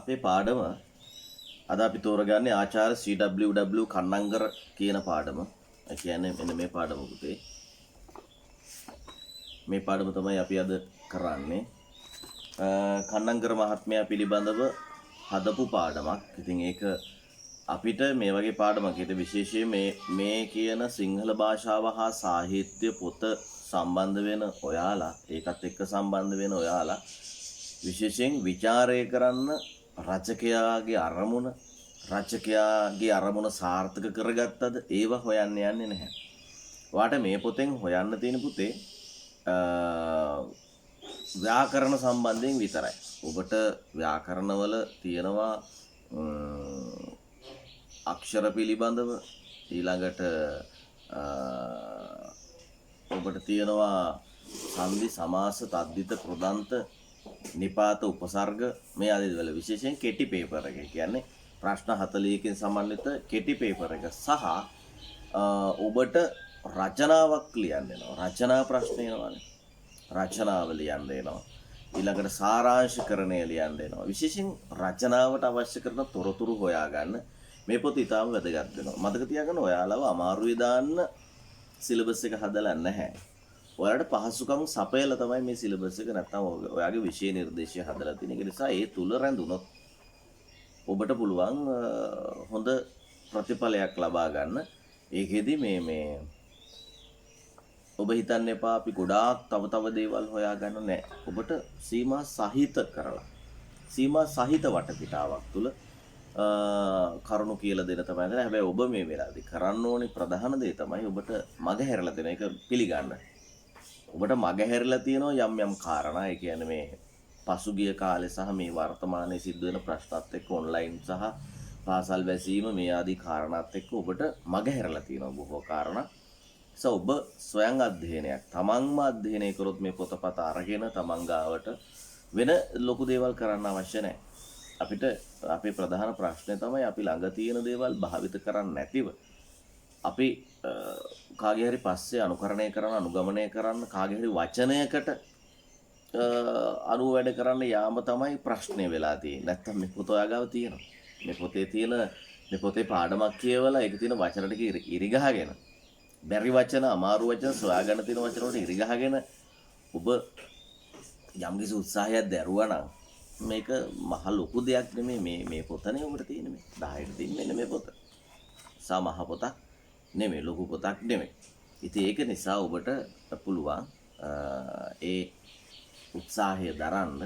අපේ පාඩම අද අපි තෝරගන්නේ ආචාර්ය CWW කන්නංගර කියන පාඩම. ඒ කියන්නේ මෙන්න මේ පාඩම පුතේ. මේ පාඩම තමයි අපි අද කරන්නේ. කන්නංගර මහත්මයා පිළිබඳව හදපු පාඩමක්. ඉතින් ඒක අපිට මේ වගේ පාඩමක් හිත විශේෂයෙන් මේ කියන සිංහල භාෂාව හා සාහිත්‍ය පොත සම්බන්ධ වෙන ඔයාලා ඒකත් එක්ක සම්බන්ධ වෙන ඔයාලා විශේෂයෙන් ਵਿਚාරය කරන්න රචකයාගේ අරමුණ සාර්ථක කරගත්තද ඒව හොයන්න යන්නේ නැහැ. ඔයාට මේ පොතෙන් හොයන්න තියෙන පුතේ ව්‍යාකරණ සම්බන්ධයෙන් විතරයි. ඔබට ව්‍යාකරණවල තියෙනවා අක්ෂර පිළිබඳව ඊළඟට ඔබට තියෙනවා සංදි සමාස තද්දිත කෘදන්ත නිපාත උපසර්ග මේ ආදී වල විශේෂයෙන් කෙටි පේපර් එක. කියන්නේ ප්‍රශ්න 40කින් සමන්විත කෙටි පේපර් එක සහ ඔබට රචනාවක් ලියන්න වෙනවා. රචනා ප්‍රශ්න එනවානේ. රචනාව ලියන්න වෙනවා. ඊළඟට සාරාංශකරණය ලියන්න වෙනවා. විශේෂයෙන් රචනාවට අවශ්‍ය කරන තොරතුරු හොයාගන්න මේ පොත ඉතාම වැදගත් වෙනවා. මතක තියාගන්න ඔයාලව අමාරුවේ දාන්න සිලබස් එක හදලා නැහැ. ඔයාලට පහසුකම් සපයලා තමයි මේ සිලබස් එක නැත්නම් ඔයාගේ විෂය නිර්දේශය හදලා තියෙන. ඒ නිසා ඒ තුල රැඳුනොත් ඔබට පුළුවන් හොඳ ප්‍රතිඵලයක් ලබා ගන්න. ඒකෙදි මේ ඔබ හිතන්න එපා අපි ගොඩාක් තව දේවල් හොයාගන්න නෑ. ඔබට සීමා සහිත කරලා සීමා සහිත වටපිටාවක් තුල කරුණු කියලා දෙන තමයි. හැබැයි ඔබ මේ වෙලාවේදී කරන්න ඕනේ ප්‍රධාන දේ තමයි ඔබට මග හැරලා දෙන එක පිළිගන්න. ඔබට මග හැරලා තියෙනවා යම් කාරණා. ඒ කියන්නේ මේ පසුගිය කාලේ සහ මේ වර්තමානයේ සිද්ධ වෙන ප්‍රශ්නත් එක්ක ඔන්ලයින් සහ පාසල් වැසීම මේ ආදී කාරණාත් එක්ක ඔබට මග හැරලා තියෙනවා බොහෝ කාරණා. ඔබ ස්වයං අධ්‍යයනයක් තමන්ම අධ්‍යයනය කරොත් මේ පොතපත අරගෙන තමන් ගාවට වෙන ලොකු දේවල් කරන්න අවශ්‍ය නැහැ. අපිට අපේ ප්‍රධාන ප්‍රශ්නය තමයි අපි ළඟ තියෙන දේවල් භාවිත කරන්නේ නැතිව අපි කාගේ හරි පස්සේ අනුකරණය කරන අනුගමනය කරන්න කාගේ හරි වචනයකට අනුව වැඩ කරන්න යාම තමයි ප්‍රශ්නේ වෙලා තියෙන්නේ. නැත්තම් මේ පොත ඔයාගාව තියෙනවා. මේ පොතේ පාඩමක් කියවලා ඒක තියෙන වචන ටික ඉරිගහගෙන බැරි වචන අමාරු වචන සොයාගන්න තියෙන වචන වලට ඉරිගහගෙන ඔබ යම්කිසි උත්සාහයක් දැරුවා නම් මේක මහ ලොකු දෙයක් නෙමෙයි. මේ පොතනේ ඔබට තියෙන මේ 10ට තියෙන මෙන්න මේ පොත. සමහ පොතක් නෙමෙයි, ලොකු පොතක් නෙමෙයි. ඉතින් ඒක නිසා ඔබට පුළුවන් ඒ උත්සාහය දරන්න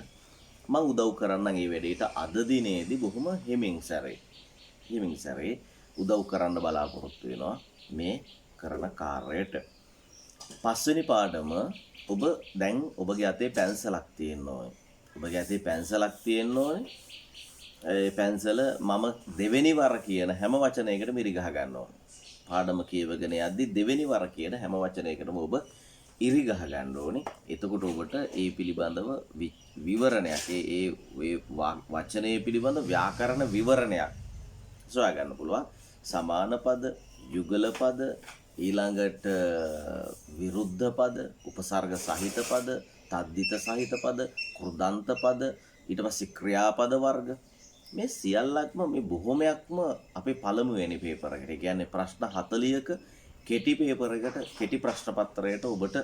මම උදව් කරන්නම් මේ වැඩේට අද දිනේදී බොහොම හිමින් සැරේ උදව් කරන්න බලාපොරොත්තු වෙනවා මේ කරන කාර්යයට. පස්වෙනි පාඩම ඔබ දැන් ඔබගේ අතේ පැන්සලක් තියෙන්න ඕනේ. ඔබගේ අතේ පැන්සලක් තියෙන්න ඕනේ. ඒ පැන්සල මම දෙවෙනි වර කියන හැම වචනයකටම ඉරි ගහ ගන්න ඕනේ. පාඩම කියවගෙන යද්දි දෙවෙනි වර කියන හැම වචනයකටම ඔබ ඉරි ගහ ගන්න ඕනේ. එතකොට ඔබට ඒ පිළිබඳව විවරණයක් ඒ වචනය පිළිබඳ ව්‍යාකරණ විවරණයක් සොයා ගන්න පුළුවන්. සමාන පද, යුගල පද, ඊළඟට විරුද්ධ පද, උපසර්ග සහිත පද, තද්දිත සහිත පද, කෘදන්ත පද, ඊට පස්සේ ක්‍රියාපද වර්ග මේ සියල්ලක්ම මේ බොහොමයක්ම අපේ පළමුවෙනි පේපර් එකට. ඒ කියන්නේ ප්‍රශ්න 40ක කෙටි පේපර් එකට කෙටි ප්‍රශ්න පත්‍රයට ඔබට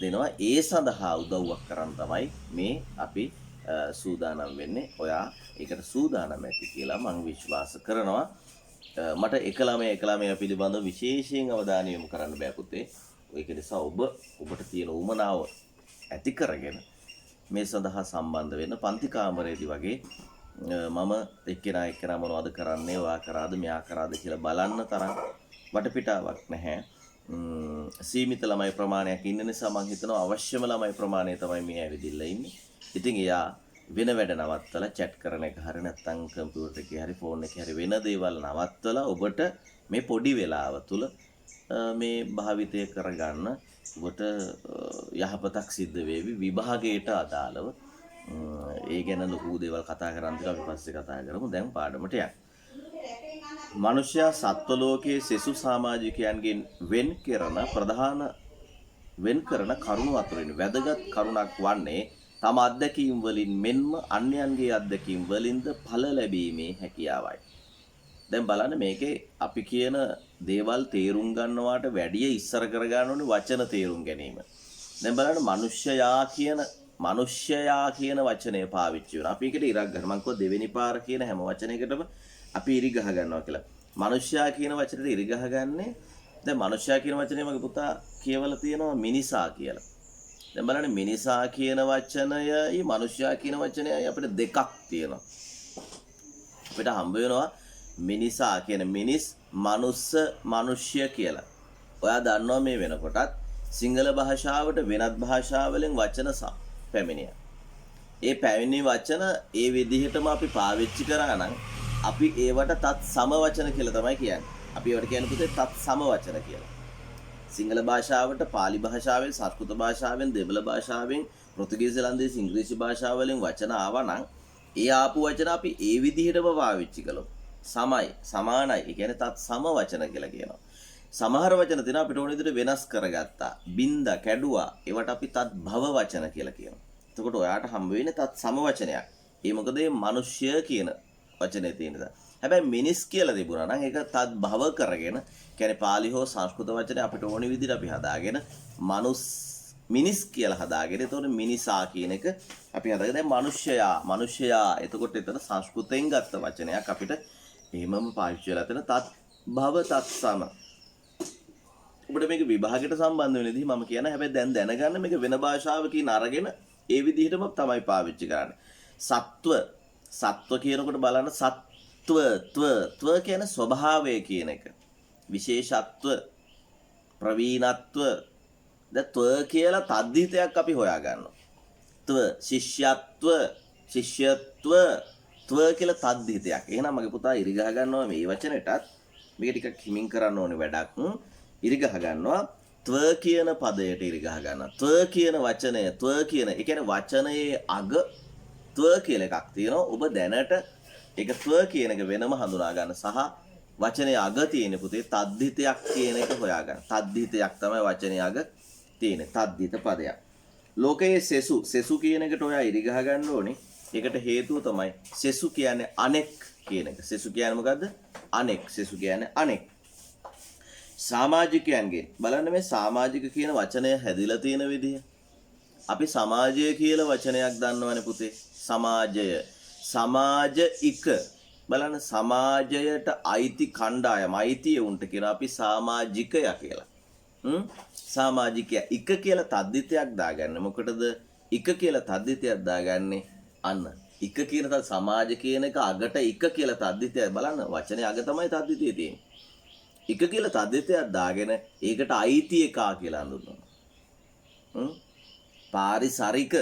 දෙනවා. ඒ සඳහා උදව්වක් කරන් තමයි මේ අපි සූදානම් වෙන්නේ. ඔයා ඒකට සූදානම් ඇති කියලා මම විශ්වාස කරනවා. මට එක ළමයා පිළිබඳව විශේෂයෙන් අවධානය යොමු කරන්න බෑ පුතේ. ඒක නිසා ඔබට තියෙන උමනාව ඇති කරගෙන මේ සඳහා සම්බන්ධ වෙන්න පන්ති කාමරයේදී වගේ මම එක්කෙනා මොනවද කරන්නේ, ඔයා කරාද මෙයා කරාද කියලා බලන්න තරම් වටපිටාවක් නැහැ. සීමිත ළමයි ප්‍රමාණයක් ඉන්න නිසා මම හිතනවා අවශ්‍යම ළමයි ප්‍රමාණය තමයි මේ ඇවිදින්න ඉන්නේ. ඉතින් එයා වෙන වැඩ නවත්තලා chat කරන එක හරිය නැත්නම් කම්පියුටර් එකේ හරි ෆෝන් එකේ හරි වෙන දේවල් නවත්තලා ඔබට මේ පොඩි වෙලාව තුල මේ භාවිතය කරගන්න ඔබට යහපතක් සිද්ධ වේවි. විභාගයට අදාළව ඒ ගැන ලොකු දේවල් කතා කරන් අපි පස්සේ කතා කරමු. දැන් පාඩමට යන්න. මනුෂ්‍යයා සත්ව ලෝකයේ සෙසු සමාජිකයන්ගෙන් වෙන් කරන කරුණු අතරින් වැදගත් කරුණක් වන්නේ තම අත්දැකීම් වලින් මෙන්ම අන්‍යයන්ගේ අත්දැකීම් වලින්ද ඵල ලැබීමේ හැකියාවයි. දැන් බලන්න මේකේ අපි කියන දේවල් තේරුම් ගන්නවාට වැඩිය ඉස්සර කර ගන්න ඕනේ වචන තේරුම් ගැනීම. දැන් බලන්න මිනිස්යයා කියන වචනේ පාවිච්චි වෙනවා. අපි ඒකට ඉරක් ගන්න. මම කිව්වා දෙවෙනි පාර කියන හැම වචනයකටම අපි ඉරි ගහ ගන්නවා කියලා. මිනිස්යා කියන වචනේට ඉරි ගහගන්නේ දැන් මිනිස්යා කියන වචනේ මගේ පුතා කියවලා තියෙනවා මිනිසා කියලා. දැන් බලන්න මිනිසා කියන වචනයයි මිනිස්යා කියන වචනයයි අපිට දෙකක් තියෙනවා. අපිට හම්බ වෙනවා මිනිසා කියන මිනිස් මනුස්ස මනුෂ්‍ය කියලා. ඔයා දන්නවා මේ වෙනකොටත් සිංහල භාෂාවට වෙනත් භාෂාවලින් වචන පැමිණියා. ඒ පැමිණි වචන ඒ විදිහටම අපි පාවිච්චි කරා නම් අපි ඒවට තත් සම වචන කියලා තමයි කියන්නේ. අපි ඒවට කියන්නේ පුතේ තත් සම වචන කියලා. සිංහල භාෂාවට පාලි භාෂාවෙන් සංස්කෘත භාෂාවෙන් දෙමළ භාෂාවෙන් පෘතුගීසි ලන්දේසි ඉංග්‍රීසි භාෂාවලින් වචන ආවා නම් ඒ ආපු වචන අපි ඒ විදිහටම පාවිච්චි කළොත් සමයි සමානයි. ඒ කියන්නේ තත් සම වචන කියලා කියනවා. සමහර වචන තියෙනවා අපිට ඕන විදිහට වෙනස් කරගත්තා. බින්දා කැඩුවා. ඒවට අපි තත් භව වචන කියලා කියනවා. එතකොට ඔයාට හම්බ වෙන්නේ තත් සම වචනයක්. ඒ මොකද මේ මිනිස්ය කියන වචනේ තියෙන නිසා. හැබැයි මිනිස් කියලා තිබුණා නම් ඒක තත් භව කරගෙන කියන්නේ පාලි හෝ සංස්කෘත වචනේ අපිට ඕන විදිහට අපි හදාගෙන මිනිස් කියලා හදාගෙන එතකොට මිනිසා කියන එක අපි හදාගෙන දැන් මිනිස්යා එතකොට එතන සංස්කෘතෙන් ගත්ත වචනයක් අපිට එහෙමම පාවිච්චි වෙලා තියෙන තත් භව තත් සම. ඔබට මේක විභාගයට සම්බන්ධ වෙන විදිහ මම කියන හැබැයි දැන් දැනගන්න මේක වෙන භාෂාවකින් අරගෙන ඒ විදිහටම තමයි පාවිච්චි කරන්නේ. සත්ව කියනකොට බලන්න ත්ව කියන්නේ ස්වභාවය කියන එක. විශේෂත්ව ප්‍රවීණත්ව ත්ව කියලා තද්දිතයක් අපි හොයා ගන්නවා. ත්ව ශිෂ්‍යත්ව ත්ව කියලා තද්දිතයක්. එහෙනම් මගේ පුතා ඉරි ගහ ගන්නවා මේ වචනෙටත් මේක ටිකක් හිමින් කරන්න ඕනේ වැඩක්. ඉරි ගහ ගන්නවා ත්ව කියන පදයට ඉරි ගහ ගන්නවා. ත්ව කියන වචනය ත්ව කියන ඒ කියන්නේ වචනයේ අග ත්ව කියලා එකක් තියෙනවා. ඔබ දැනට ඒක ත්ව කියන එක වෙනම හඳුනා ගන්න සහ වචනයේ අග තියෙන පුතේ තද්දිතයක් කියන එක හොයා ගන්න. තද්දිතයක් තමයි වචනයේ අග තියෙන්නේ. තද්දිත පදයක්. ලෝකයේ සෙසු කියන එකට ඔයා ඉරි ගහ ගන්න ඕනේ. ඒකට හේතුව තමයි සෙසු කියන්නේ අනෙක් කියන එක. සෙසු කියන්නේ මොකද්ද? අනෙක්. සෙසු කියන්නේ අනෙක්. සමාජිකයන්ගේ බලන්න මේ සමාජික කියන වචනය හැදිලා තියෙන විදිහ. අපි සමාජය කියලා වචනයක් දන්නවනේ පුතේ. සමාජික බලන්න සමාජයට අයිති කණ්ඩායම අයිතිය උන්ට කියන අපි සමාජිකයා කියලා. සමාජිකයා ඉක කියලා තද්දිතයක් දාගන්න. මොකටද ඉක කියලා තද්දිතයක් දාගන්නේ? අන්න ඉක කියන තත් සමාජ කියන එක අගට ඉක කියලා තද්දිතයක් බලන්න වචනේ අග තමයි තද්දිතේ තියෙන්නේ. ඉක කියලා තද්දිතයක් දාගෙන ඒකට අයිති එකා කියලා හඳුන්වනවා. පාරිසරික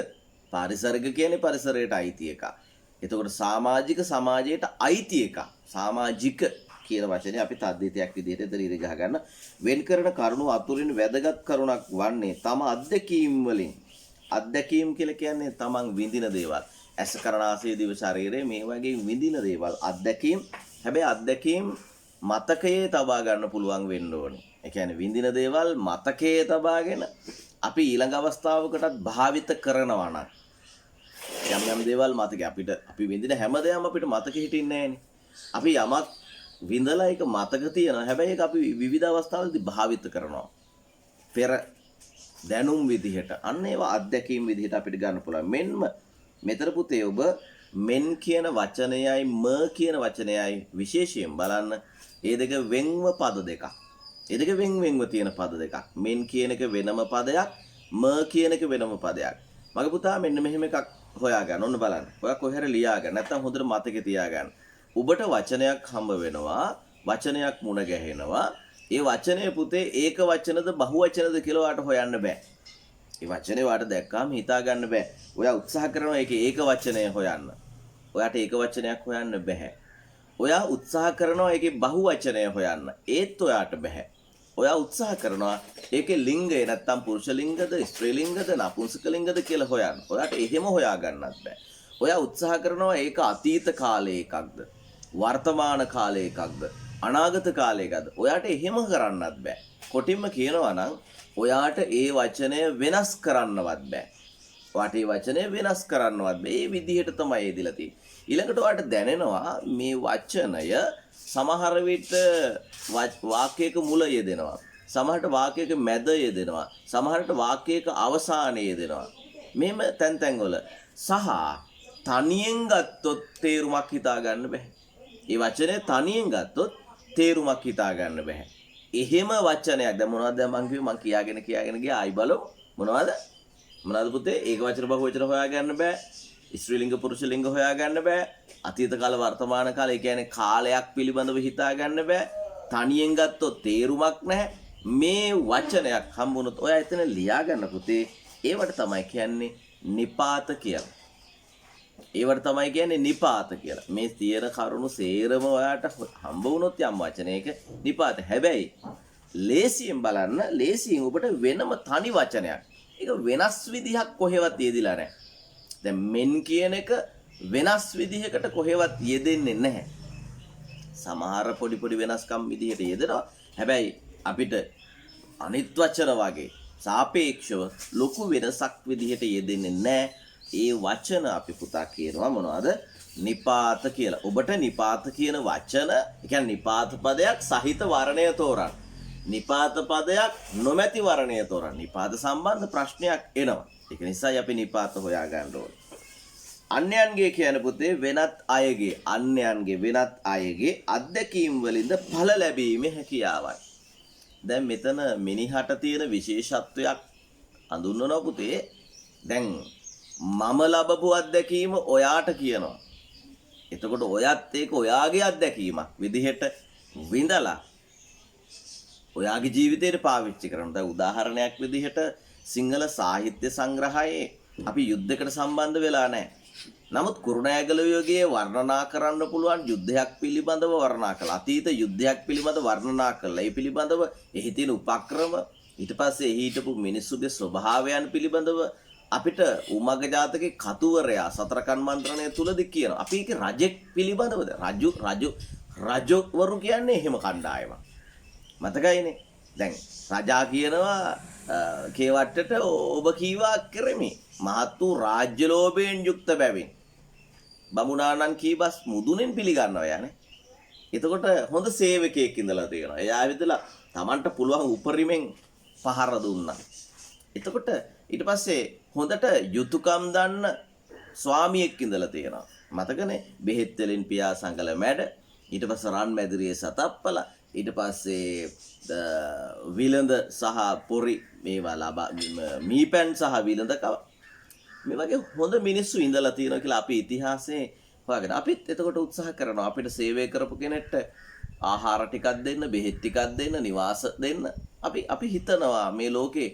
කියන්නේ පරිසරයට අයිති එකා. එතකොට සමාජික සමාජයට අයිති එකා. සමාජික කියන වචනේ අපි තද්දිතයක් විදිහට එතන ඉරි ගහ ගන්න. වෙන් කරන කරුණු අතුරින් වැදගත් කරුණක් වන්නේ තම අත්දැකීම් වලින්. අත්දැකීම් කියලා කියන්නේ තමන් විඳින දේවල්. ඇස කරනාසය දිව ශරීරය මේ වගේ විඳින දේවල් අත්දැකීම්. හැබැයි අත්දැකීම් මතකයේ තබා ගන්න පුළුවන් වෙන්න ඕනේ. ඒ කියන්නේ විඳින දේවල් මතකයේ තබාගෙන අපි ඊළඟ අවස්ථාවකටත් භාවිත කරනවා නම් යම් දේවල් මතකයේ අපි විඳින හැම දෙයක්ම අපිට මතකෙ හිටින්නේ නැහැනේ. අපි යමක් විඳලා ඒක මතක තියෙනවා. හැබැයි ඒක අපි විවිධ අවස්ථාවලදී භාවිත කරනවා. පෙර දැනුම් විදිහට අන්න ඒවා අත්දැකීම් විදිහට අපිට ගන්න පුළුවන්. මෙන්ම මෙතර පුතේ ඔබ මෙන් කියන වචනයයි ම කියන වචනයයි විශේෂයෙන් බලන්න. ඒ දෙක වෙන්ව පද දෙකක්. ඒ දෙක වෙන්ව තියෙන පද දෙකක්. මෙන් කියන එක වෙනම පදයක්, ම කියන එක වෙනම පදයක්. මගේ පුතා මෙන්න මෙහෙම එකක් හොයාගන්න. ඔන්න බලන්න. ඔයා කොහේ හරි ලියාගන්න. නැත්නම් හොඳට මතකේ තියාගන්න. ඔබට වචනයක් හම්බ වෙනවා, වචනයක් මුණ ගැහෙනවා. ඒ වචනේ පුතේ ඒක වචනද බහු වචනද කියලා ඔයාට හොයන්න බෑ. ඒ වචනේ ඔයාට දැක්කාම හිතා ගන්න බෑ. ඔයා උත්සාහ කරනවා ඒක වචනය හොයන්න. ඔයාට ඒක වචනයක් හොයන්න බෑ. ඔයා උත්සාහ කරනවා ඒකේ බහු වචනය හොයන්න. ඒත් ඔයාට බෑ. ඔයා උත්සාහ කරනවා ඒකේ ලිංගය නැත්තම් පුරුෂ ලිංගද, ස්ත්‍රී ලිංගද, නපුංසක ලිංගද කියලා හොයන්න. ඔයාට එහෙම හොයා ගන්නත් බෑ. ඔයා උත්සාහ කරනවා ඒක අතීත කාලේ එකක්ද, වර්තමාන කාලේ එකක්ද, අනාගත කාලේ එකක්ද. ඔයාට එහෙම කරන්නත් බෑ. කොටින්ම කියනවා නම් ඔයාට ඒ වචනය වෙනස් කරන්නවත් බෑ. වාටේ වචනේ වෙනස් කරන්නවත් මේ විදිහට තමයි එදිලා තියෙන්නේ. ඊළඟට ඔයාලට දැනෙනවා මේ වචනය සමහර විට වාක්‍යයක මුල යෙදෙනවා. සමහරට වාක්‍යයක මැද යෙදෙනවා. සමහරට වාක්‍යයක අවසානයේ යෙදෙනවා. මෙහෙම තැන් වල සහ තනියෙන් ගත්තොත් තේරුමක් හිතා ගන්න බෑ. ඒ වචනේ තනියෙන් ගත්තොත් තේරුමක් හිතා ගන්න බෑ. එහෙම වචනයක් දැන් මොනවද මං කිව්වේ මං කියාගෙන ගියා ආයි බලමු මොනවද පුතේ ඒක වචන බහුවචන හොයාගන්න බෑ. ස්ත්‍රී ලිංග පුරුෂ ලිංග හොයාගන්න බෑ. අතීත කාල වර්තමාන කාල ඒ කියන්නේ කාලයක් පිළිබඳව හිතා ගන්න බෑ. තනියෙන් ගත්තොත් තේරුමක් නැහැ. මේ වචනයක් හම්බුනොත් ඔයා එතන ලියා ගන්න පුතේ. ඒවට තමයි කියන්නේ නිපාත කියලා. ඒවට තමයි කියන්නේ නිපාත කියලා. මේ තියෙන කරුණු සේරම ඔයාට හම්බ වුණොත් යම් වචනයක නිපාත. හැබැයි ලේසියෙන් බලන්න ලේසියෙන් ඔබට වෙනම තනි වචනයක්. ඒක වෙනස් විදිහක් කොහෙවත් යෙදිලා නැහැ. දැන් මෙන් කියන එක වෙනස් විදිහකට කොහෙවත් යෙදෙන්නේ නැහැ. සමහර පොඩි වෙනස්කම් විදිහට යෙදෙනවා. හැබැයි අපිට අනිත් වචන වගේ සාපේක්ෂව ලොකු වෙනසක් විදිහට යෙදෙන්නේ නැහැ. ඒ වචන අපි පුතා කියනවා මොනවද? නිපාත කියලා. ඔබට නිපාත කියන වචන, ඒ කියන්නේ නිපාත පදයක් සහිත වර්ණය තෝරන්න. නිපාත පදයක් නොමැති වර්ණය තෝරන්න. නිපාත සම්බන්ධ ප්‍රශ්නයක් එනවා. ඒක නිසායි අපි නිපාත හොයා ගන්න ඕනේ. අන්‍යයන්ගේ කියන පුතේ වෙනත් අයගේ අත්දැකීම් වලින්ද ඵල ලැබීමේ හැකියාවයි. දැන් මෙතන මිනිහට තියෙන විශේෂත්වයක් හඳුන්වනවා පුතේ. දැන් මම ලැබපු අත්දැකීම ඔයාට කියනවා. එතකොට ඔයත් ඒක ඔයාගේ අත්දැකීමක් විදිහට විඳලා ඔයාගේ ජීවිතේට පාවිච්චි කරනවා. දැන් උදාහරණයක් විදිහට සිංහල සාහිත්‍ය සංග්‍රහයේ අපි යුද්ධයකට සම්බන්ධ වෙලා නැහැ. නමුත් කුරුණෑගල යුගයේ වර්ණනා කරන්න පුළුවන් යුද්ධයක් පිළිබඳව වර්ණනා කළා. අතීත යුද්ධයක් පිළිබඳව වර්ණනා කළා. ඒ පිළිබඳව එහි තියෙන උපක්‍රම ඊට පස්සේ එහි හිටපු මිනිස්සුගේ ස්වභාවයන් පිළිබඳව අපිට උමග ජාතකේ කතුවරයා සතරකන් මන්ත්‍රණය තුලදී කියනවා. අපි ඒක රජෙක් පිළිබඳවද රජවරු කියන්නේ එහෙම කණ්ඩායමක්. මතකයිනේ. දැන් රජා කියනවා කේවට්ටට ඔබ කීවා කරමි. මහත් වූ රාජ්‍ය ලෝභයෙන් යුක්ත බැවින් බමුණාණන් කීබස් මුදුනෙන් පිළිගන්නවා යන්නේ. එතකොට හොඳ සේවකයෙක් ඉඳලා තියෙනවා. එයා විදලා Tamanට පුළුවන් උපරිමෙන් පහර දුන්නා. එතකොට ඊට පස්සේ හොඳට යුතුයකම් දන්න ස්වාමියෙක් ඉඳලා තියෙනවා. මතකනේ බෙහෙත් වලින් පියා සංගල මැඩ ඊට පස්සේ රන් මැදිරියේ සතප්පල ඊට පස්සේ විලඳ සහ පොරි මේවා ලබා මීපැන් සහ විලඳ කව මේ වගේ හොඳ මිනිස්සු ඉඳලා තියෙනවා කියලා අපි ඉතිහාසයේ හොයාගෙන අපිත් එතකොට උත්සාහ කරනවා අපිට සේවය කරපු කෙනෙක්ට ආහාර ටිකක් දෙන්න බෙහෙත් ටිකක් දෙන්න නිවාස දෙන්න අපි හිතනවා මේ ලෝකේ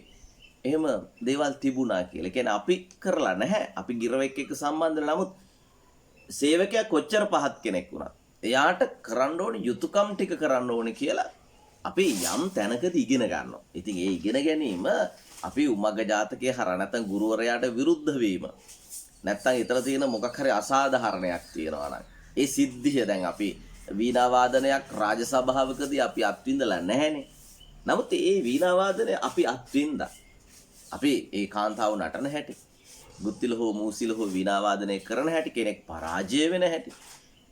එහෙම දේවල් තිබුණා කියලා. කියන්නේ අපි කරලා නැහැ. අපි ගිරවෙක් එක්ක සම්බන්ධ නමුත් සේවකයා කොච්චර පහත් කෙනෙක් වුණත් එයාට කරන්න ඕනේ යුතුයකම් ටික කරන්න ඕනේ කියලා අපි යම් තැනකදී ඉගෙන ගන්නවා. ඉතින් ඒ ඉගෙන ගැනීම අපි උමග ජාතකයේ හර නැත්නම් ගුරුවරයාට විරුද්ධ වීම නැත්නම් ඊතර තියෙන මොකක් හරි අසාධාරණයක් තියෙනවා නම් ඒ සිද්ධිය දැන් අපි වීණා වාදනයක් රාජ සභාවකදී අපි අත්විඳලා නැහැනේ. නමුත් ඒ වීණා වාදනය අපි අත්විඳා. අපි ඒ කාන්තාව නටන හැටි, ගුත්තිල හෝ මූසිල හෝ වීණා වාදනය කරන හැටි, කෙනෙක් පරාජය වෙන හැටි.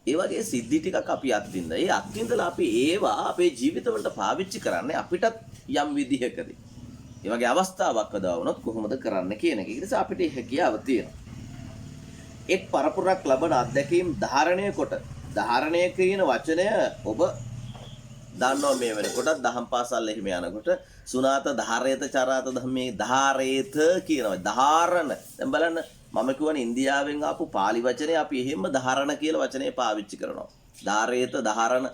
ඒ වගේ සිද්ධි ටිකක් අපි අත්විඳලා. ඒ අත්විඳලා අපි ඒවා අපේ ජීවිතවලට පාවිච්චි කරන්නේ අපිටත් යම් විදිහකදී. ඒ වගේ අවස්ථාවක් අදා වුණොත් කොහොමද කරන්න කියන එක. ඒ නිසා අපිට හැකියාව තියෙනවා. එක් පරපුරක් ලබන අත්දැකීම් ධාරණය කොට ධාරණය කියන වචනය ඔබ දන්නවා මේ වෙනකොට දහම් පාසල් එහෙම යනකොට සුනාත ධාරේත චරාත ධම්මේ ධාරේත කියනවා. ධාරණ. දැන් බලන්න මම කියවනේ ඉන්දියාවෙන් ආපු පාලි වචනේ අපි එහෙම ධාරණ කියලා වචනේ පාවිච්චි කරනවා. ධාරේත ධාරණ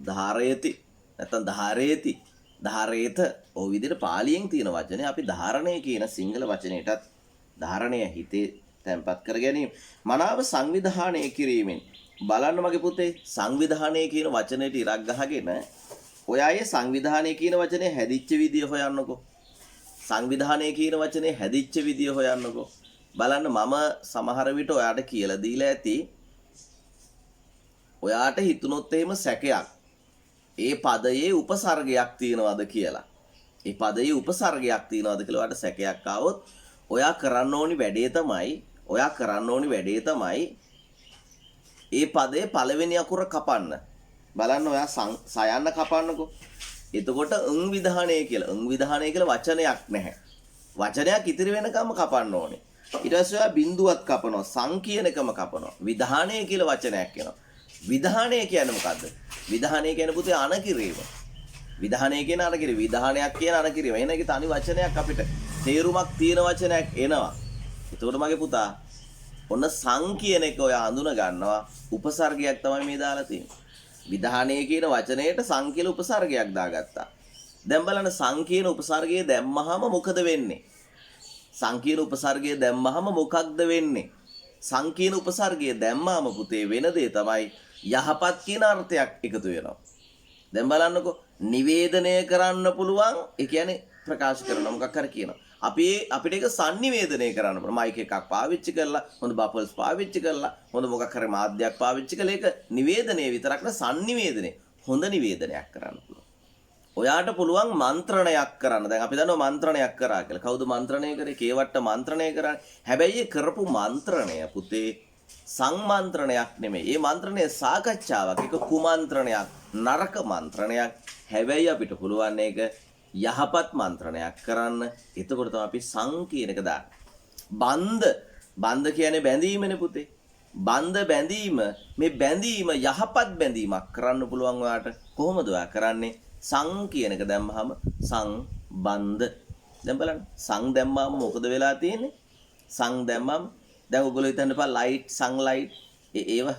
ධාරේති නැත්නම් ධාරේති ධාරේත ඔය විදිහට පාලියෙන් තියෙන වචනේ අපි ධාරණය කියන සිංහල වචනයටත් ධාරණය හිතේ තැන්පත් කර ගැනීම මනාව සංවිධානය කිරීමෙන් බලන්න මගේ පුතේ සංවිධානය කියන වචනේට ඉරක් ගහගෙන ඔය අය සංවිධානය කියන වචනේ හැදිච්ච විදිය හොයන්නකෝ. සංවිධානය කියන වචනේ හැදිච්ච විදිය හොයන්නකෝ. බලන්න මම සමහර විට ඔයාට කියලා දීලා ඇති. ඔයාට හිතුනොත් එහෙම සැකයක්. ඒ පදයේ උපසර්ගයක් තියනවාද කියලා. ඒ පදයේ උපසර්ගයක් තියනවාද කියලා ඔයාලට සැකයක් ආවොත් ඔයා කරන්න ඕනි වැඩේ තමයි ඒ පදයේ පළවෙනි අකුර කපන්න. බලන්න ඔයා සයන්න කපන්නකෝ. එතකොට විධානය කියලා වචනයක් නැහැ. වචනයක් ඉතිරි වෙනකම්ම කපන්න ඕනේ. ඊට පස්සේ ඔයා බිඳුවක් කපනවා. සං කියන එකම කපනවා. විධානය කියලා වචනයක් එනවා. විධානය කියන්නේ මොකද්ද? විධානය කියන්නේ පුතේ අනකිරීම. විධානය කියන අනකිරීම. විධානයක් කියන අනකිරීම. එහෙනම් ඒක තනි වචනයක් අපිට තේරුමක් තියෙන වචනයක් එනවා. එතකොට මගේ පුතා ඔන්න සං කියන එක ඔයා හඳුන ගන්නවා. උපසර්ගයක් තමයි මේ දාලා තියෙන්නේ. විධානය කියන වචනයට සං කියලා උපසර්ගයක් දාගත්තා. දැන් බලන්න සං කියන උපසර්ගය දැම්මහම මොකද වෙන්නේ? සං කියන උපසර්ගය දැම්මහම මොකක්ද වෙන්නේ? සං කියන උපසර්ගය දැම්මම පුතේ වෙන දේ තමයි යහපත් කියන අර්ථයක් එකතු වෙනවා. දැන් බලන්නකෝ නිවේදනය කරන්න පුළුවන්. ඒ කියන්නේ ප්‍රකාශ කරන මොකක් හරි කියනවා. අපිට ඒක sannivedanaya කරන්න පුළුවන්. මයික් එකක් පාවිච්චි කරලා හොඳ බබල්ස් පාවිච්චි කරලා හොඳ මොකක් හරි මාධ්‍යයක් පාවිච්චි කරලා ඒක නිවේදනයේ විතරක් නෙවෙයි sannivedanaya හොඳ නිවේදනයක් කරන්න පුළුවන්. ඔයාට පුළුවන් මන්ත්‍රණයක් කරන්න. දැන් අපි දන්නවා මන්ත්‍රණයක් කරා කියලා. කවුද මන්ත්‍රණය කරේ? කේවට්ට මන්ත්‍රණය කරන්නේ. හැබැයි ඒ කරපු මන්ත්‍රණය පුතේ සංමන්ත්‍රණයක් නෙමෙයි. මේ මන්ත්‍රණය සාකච්ඡාවක්. ඒක කුමන්ත්‍රණයක්, නරක මන්ත්‍රණයක්. හැබැයි අපිට පුළුවන් ඒක යහපත් මන්ත්‍රණයක් කරන්න. එතකොට තමයි අපි සං කියන එක දාන්නේ. බන්ධ කියන්නේ බැඳීමනේ පුතේ. බැඳීම මේ බැඳීම යහපත් බැඳීමක් කරන්න පුළුවන් ඔයාට. කොහොමද ඔයා කරන්නේ? සං කියන එක දැම්මහම සංබන්ධ. දැන් බලන්න සං දැම්මම මොකද වෙලා තියෙන්නේ? සං දැම්මම දැන් ඔයගොල්ලෝ හිතන්න එපා ලයිට් සංලයිට් ඒවා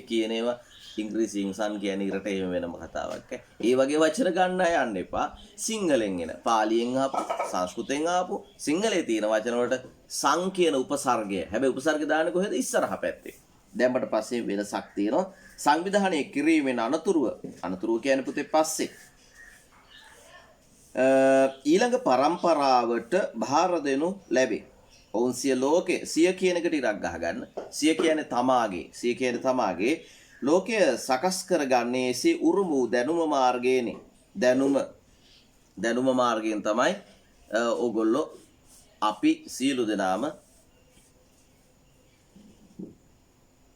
කියන ඒවා ඉංග්‍රීසියෙන් සන් කියන ඉරට එහෙම වෙනම කතාවක්. ඒ වගේ වචන ගන්න යන්න එපා. සිංහලෙන් එන, පාලියෙන් ආපු, සංස්කෘතෙන් ආපු, සිංහලේ තියෙන වචන වලට සං කියන උපසර්ගය. හැබැයි උපසර්ගය දාන්නේ කොහෙද? ඉස්සරහ පැත්තේ. දැම්මට පස්සේ වෙනසක් තියෙනවා. සංවිධානය කිරීමෙන් අනතුරුව කියන්නේ පුතේ පස්සේ. ඊළඟ පරම්පරාවට භාර දෙනු ලැබේ. ඔවුන් සිය කියන එකට ඉරක් ගහගන්න. සිය කියන්නේ තමාගේ ලෝකය සකස් කරගන්නේ එසේ උරුම වූ දැනුම මාර්ගයේනේ. දැනුම මාර්ගයෙන් තමයි ඕගොල්ලෝ අපි සියලු දෙනාම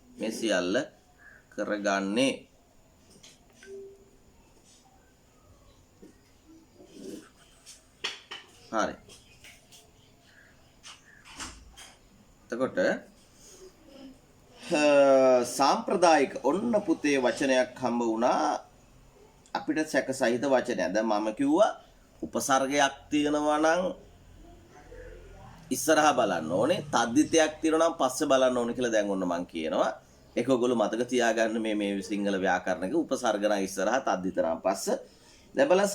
මේ සියල්ල කරගන්නේ. හරි. එතකොට සාම්ප්‍රදායික ඔන්න පුතේ වචනයක් හම්බ වුණා අපිට සැක සහිත වචනයක්. දැන් මම කිව්වා උපසර්ගයක් තියෙනවා නම් ඉස්සරහා බලන්න ඕනේ. තද්දිතයක් තියෙනවා නම් පස්සේ බලන්න ඕනේ කියලා දැන් ඔන්න මම කියනවා. ඒක ඔයගොල්ලෝ මතක තියාගන්න මේ සිංහල ව්‍යාකරණක උපසර්ග නම් ඉස්සරහා තද්දිත නම් පස්සේ. දැන් බලන්න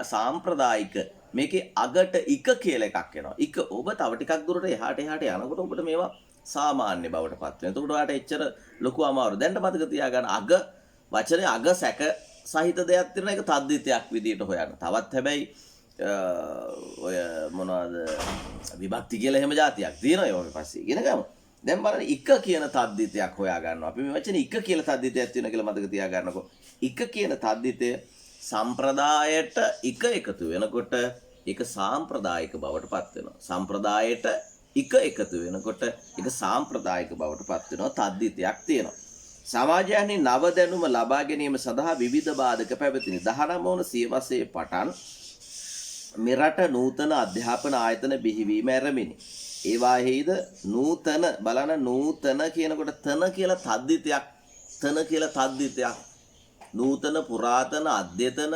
සාම්ප්‍රදායික මේකේ අගට ඉක කියලා එකක් එනවා. ඉක ඔබ තව ටිකක් දුරට එහාට යනකොට ඔබට මේවා සාමාන්‍ය බවට පත් වෙනවා. එතකොට ඔයාලට එච්චර ලොකු අමාරු. දැන් මතක තියාගන්න අග වචනේ අග සැක සහිත දෙයක් තියෙනවා. ඒක තද්දිතයක් විදියට හොයන්න. තවත් හැබැයි ඔය මොනවද විභක්ති කියලා එහෙම જાතියක් තියෙනවා. ඒක පස්සේ ඉගෙන ගමු. දැන් බලන්න ඉක කියන තද්දිතයක් හොයා ගන්නවා. අපි මේ වචනේ ඉක කියලා තද්දිතයක් තියෙනවා කියලා මතක තියාගන්නකො. ඉක කියන තද්දිතය සම්ප්‍රදායට ඉක එකතු වෙනකොට ඒක සාම්ප්‍රදායික බවට පත් වෙනවා. සම්ප්‍රදායට ඉක එකතු වෙනකොට ඒක සාම්ප්‍රදායික බවට පත් වෙනවා. තද්දිතයක් තියෙනවා. සමාජයන්හි නව දැනුම ලබා ගැනීම සඳහා විවිධ බාධක පැවතිනි. 19 වන සියවසේ පටන් මෙරට නූතන අධ්‍යාපන ආයතන බිහිවීම ආරම්භිනි. ඒ වාහිද නූතන කියනකොට තන කියලා තද්දිතයක් නූතන පුරාතන අධ්‍යතන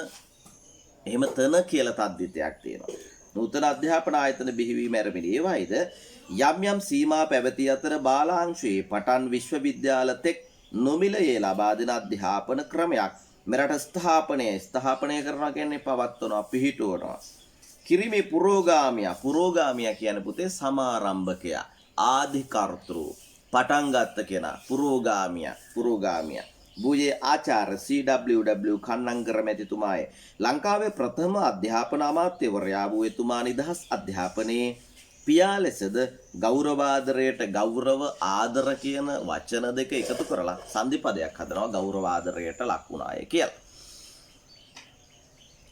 එහෙම තන කියලා තද්දිතයක් තියෙනවා. නූතන අධ්‍යාපන ආයතන බිහිවීම ආරම්භිනි. ඒ වාහිද යම් සීමා පැවති අතර බාලාංශයේ පටන් විශ්වවිද්‍යාල තෙක් නොමිලයේ ලබා දෙන අධ්‍යාපන ක්‍රමයක් මෙරට ස්ථාපනය කරනවා කියන්නේ පවත්වනවා පිහිටුවනවා. කිරිමේ පුරෝගාමියා කියන්නේ පුතේ සමාරම්භකයා ආධිකර්තෘ පටන් ගත්ත කෙනා පුරෝගාමියා බුයේ ආචාර්ය CWW කන්නංකර මැතිතුමායි ලංකාවේ ප්‍රථම අධ්‍යාපන අමාත්‍යවරයා වූ එතුමා නිදහස් අධ්‍යාපනයේ පියා ලෙසද ගෞරව ආදර කියන වචන දෙක එකතු කරලා සංධිපදයක් හදනවා. ගෞරව ආදරයට ලක් වුණාය කියලා.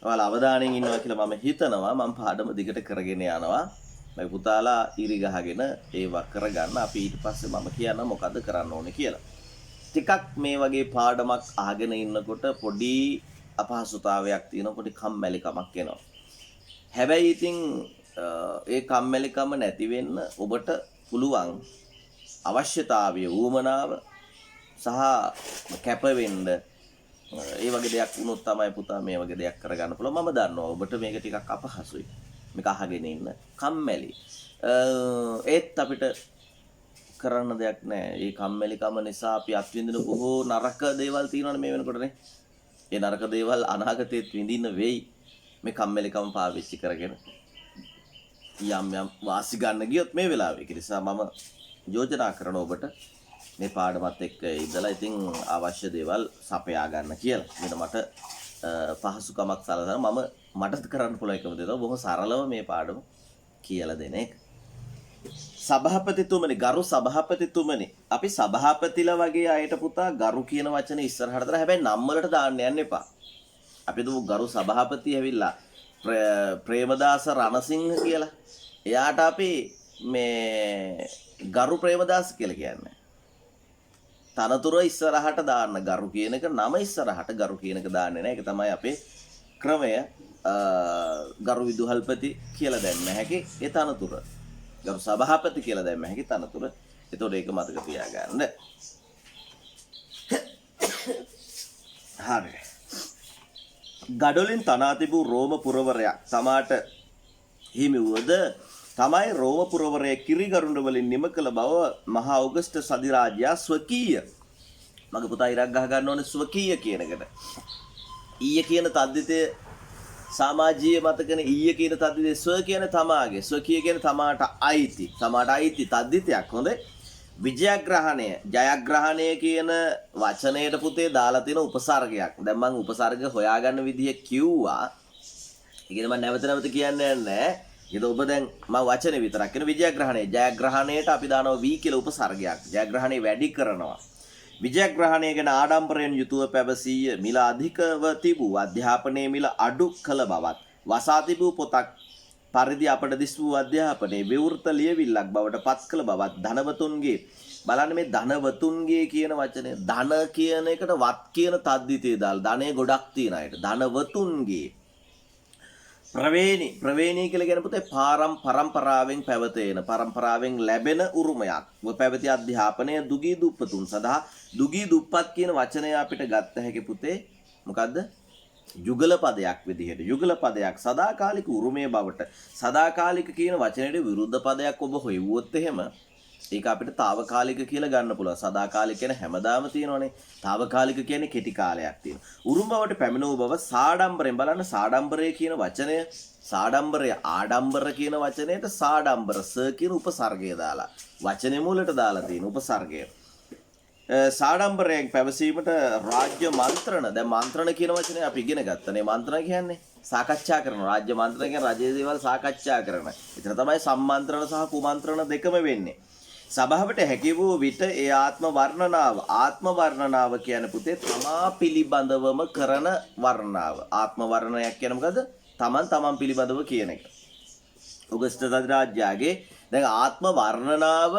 ඔයාලා අවධානයෙන් ඉන්නවා කියලා මම හිතනවා. මම පාඩම දිගට කරගෙන යනවා. මගේ පුතාලා ඉරි ගහගෙන ඒවා කරගන්න. අපි ඊට පස්සේ මම කියන්න මොකද්ද කරන්න ඕනේ කියලා. ටිකක් මේ වගේ පාඩමක් අහගෙන ඉන්නකොට පොඩි අපහසුතාවයක් තියෙනවා. පොඩි කම්මැලිකමක් එනවා. හැබැයි ඉතින් ඒ කම්මැලිකම නැති වෙන්න ඔබට පුළුවන් අවශ්‍යතාවය වුමනාව සහ කැප වෙන්න ඒ වගේ දෙයක් වුණොත් තමයි පුතා මේ වගේ දෙයක් කරගන්න පුළුවන්. මම දන්නවා ඔබට මේක ටිකක් අපහසුයි. මේක අහගෙන ඉන්න කම්මැලි. ඒත් අපිට කරන්න දෙයක් නැහැ. ඒ කම්මැලිකම නිසා අපි අත්විඳින බොහෝ නරක දේවල් තියෙනවනේ මේ වෙනකොටනේ. ඒ නරක දේවල් අනාගතයේත් විඳින්න වෙයි. මේ කම්මැලිකම පාවිච්චි කරගෙන යම් වාසි ගන්න ගියොත් මේ වෙලාවේ. ඒ නිසා මම යෝජනා කරන ඔබට මේ පාඩමත් එක්ක ඉඳලා ඉතින් අවශ්‍ය දේවල් සපයා ගන්න කියලා. මෙන්න මට පහසුකමක් සලසන මට කරන්න පුළුවන් එකම දේ තමයි බොහොම සරලව මේ පාඩම කියලා දෙන එක. සභාපතිතුමනි, ගරු සභාපතිතුමනි, අපි සභාපතිලා වගේ අයට පුතා ගරු කියන වචනේ ඉස්සරහට දාලා හැබැයි නම් වලට දාන්න යන්න එපා. අපි දුමු ගරු සභාපති ඇවිල්ලා ප්‍රේමදාස රණසිංහ කියලා. එයාට අපි මේ ගරු ප්‍රේමදාස කියලා කියන්නේ. තනතුර ඉස්සරහට දාන්න ගරු කියන එක නම ඉස්සරහට ගරු කියන එක දාන්නේ නැහැ. ඒක තමයි අපේ ක්‍රමය. ගරු විදුහල්පති කියලා දැම්ම හැකි ඒ තනතුර. ගරු සභාපති කියලා දැම්ම හැකි තනතුර. ඒතකොට ඒක මතක තියාගන්න. හරි. ගඩොලින් තනා තිබූ රෝම පුරවරයා තමාට හිමි වූද තමයි රෝම පුරවරය කිරිගරුඬ වලින් නිම කළ බව මහා ඔගස්ටස් අධිරාජයා ස්වකීය. මගේ පුතා ඉරක් ගහ ගන්න ඕනේ ස්වකීය කියන එකට. ඊය කියන තද්දිතේ සමාජීය මතකනේ. ඊය කියන තද්දිතේ ස්ව කියන්නේ තමාගේ, ස්වකීය කියන්නේ තමාට අයිති. තමාට අයිති තද්දිතයක්. හොඳේ. විජයග්‍රහණය, ජයග්‍රහණය කියන වචනයට පුතේ දාලා තියෙන උපසර්ගයක්. දැන් මම උපසර්ග හොයාගන්න විදිය කිව්වා. ඒකද මම නැවත කියන්නේ නැහැ. ඒක ඔබ දැන් මම වචනේ විතරක් කියන විජයග්‍රහණය. ජයග්‍රහණයට අපි දානවා වී කියලා උපසර්ගයක්. ජයග්‍රහණය වැඩි කරනවා. විජයග්‍රහණය ගැන ආඩම්බරයෙන් යුතුව පැවසී මිල අධිකව තිබූ අධ්‍යාපනයේ මිල අඩු කළ බවත් වසා තිබූ පොතක් පරිදි අපට දිස් වූ අධ්‍යාපනයේ විවෘත ලියවිල්ලක් බවට පත් කළ බවත් ධනවතුන්ගේ බලන්න මේ ධනවතුන්ගේ කියන වචනේ ධන කියන එකට වත් කියන තද්දිතේ දාලා ධනෙ ගොඩක් තියන අයට ධනවතුන්ගේ ප්‍රවේණී කියලා කියන පුතේ පරම්පරාවෙන් පැවතෙන පරම්පරාවෙන් ලැබෙන උරුමයක්. ඔය පැවති අධ්‍යාපනය දුගී දුප්පතුන් සඳහා දුගී දුප්පත් කියන වචනය අපිට ගත්ත හැකි පුතේ මොකද්ද? යුගල පදයක් විදිහට. යුගල පදයක් සදාකාලික උරුමයේ බවට සදාකාලික කියන වචනයට විරුද්ධ පදයක් ඔබ හොයුවොත් එහෙම ඒක අපිට తాවකාලික කියලා ගන්න පුළුවන්. සදාකාලික කියන හැමදාම තියෙනවනේ. తాවකාලික කියන්නේ කෙටි කාලයක් තියෙනවා. උරුම බවට පැමිණූ බව සාඩම්බරෙන් බලන්න. සාඩම්බරය කියන වචනය සාඩම්බරය ආඩම්බර කියන වචනයට සාඩම්බර ස කියන උපසර්ගය දාලා වචනේ මූලයට දාලා තියෙන උපසර්ගය. සාඩම්බරයෙන් පැවසීමට රාජ්‍ය මන්ත්‍රණ. දැන් මන්ත්‍රණ කියන වචනේ අපි ඉගෙන ගත්තනේ. මන්ත්‍රණ කියන්නේ සාකච්ඡා කරන. රාජ්‍ය මන්ත්‍රණ කියන්නේ රජයේ දේවල් සාකච්ඡා කරන. එතන තමයි සම්මන්ත්‍රණ සහ කුමන්ත්‍රණ දෙකම වෙන්නේ. සභාවට හැකි වූ විට ඒ ආත්ම වර්ණනාව කියන්නේ පුතේ තමා පිළිබඳවම කරන වර්ණනාව. ආත්ම වර්ණනයක් කියන්නේ මොකද? තමන් පිළිබඳව කියන එක. ඔගස්ටස් අධිරාජ්‍යගේ දැන් ආත්ම වර්ණනාව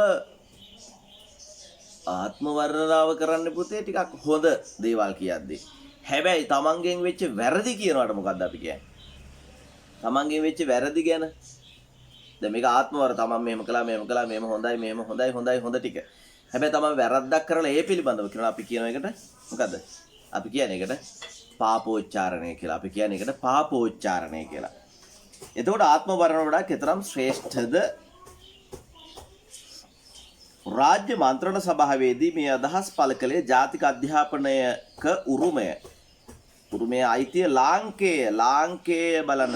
කරන්න පුතේ ටිකක් හොඳ දේවල් කියද්දී. හැබැයි තමන්ගෙන් වෙච්ච වැරදි කියනවට මොකද්ද අපි කියන්නේ? තමන්ගෙන් වෙච්ච වැරදි ගැන දැන් මේක ආත්මවර තමන් මෙහෙම කළා මෙහෙම හොඳයි හොඳ ටික. හැබැයි තමන් වැරද්දක් කරලා ඒ පිළිබඳව කියනවා අපි කියන එකට මොකද්ද? අපි කියන එකට පාපෝච්චාරණය කියලා. අපි කියන එකට පාපෝච්චාරණය කියලා. එතකොට ආත්ම වර්ණ වඩා කෙතරම් ශ්‍රේෂ්ඨද? රාජ්‍ය මන්ත්‍රණ සභාවේදී මේ අදහස් පළ කළේ ජාතික අධ්‍යාපනයක උරුමයේ අයිතිය ලාංකේය බලන්න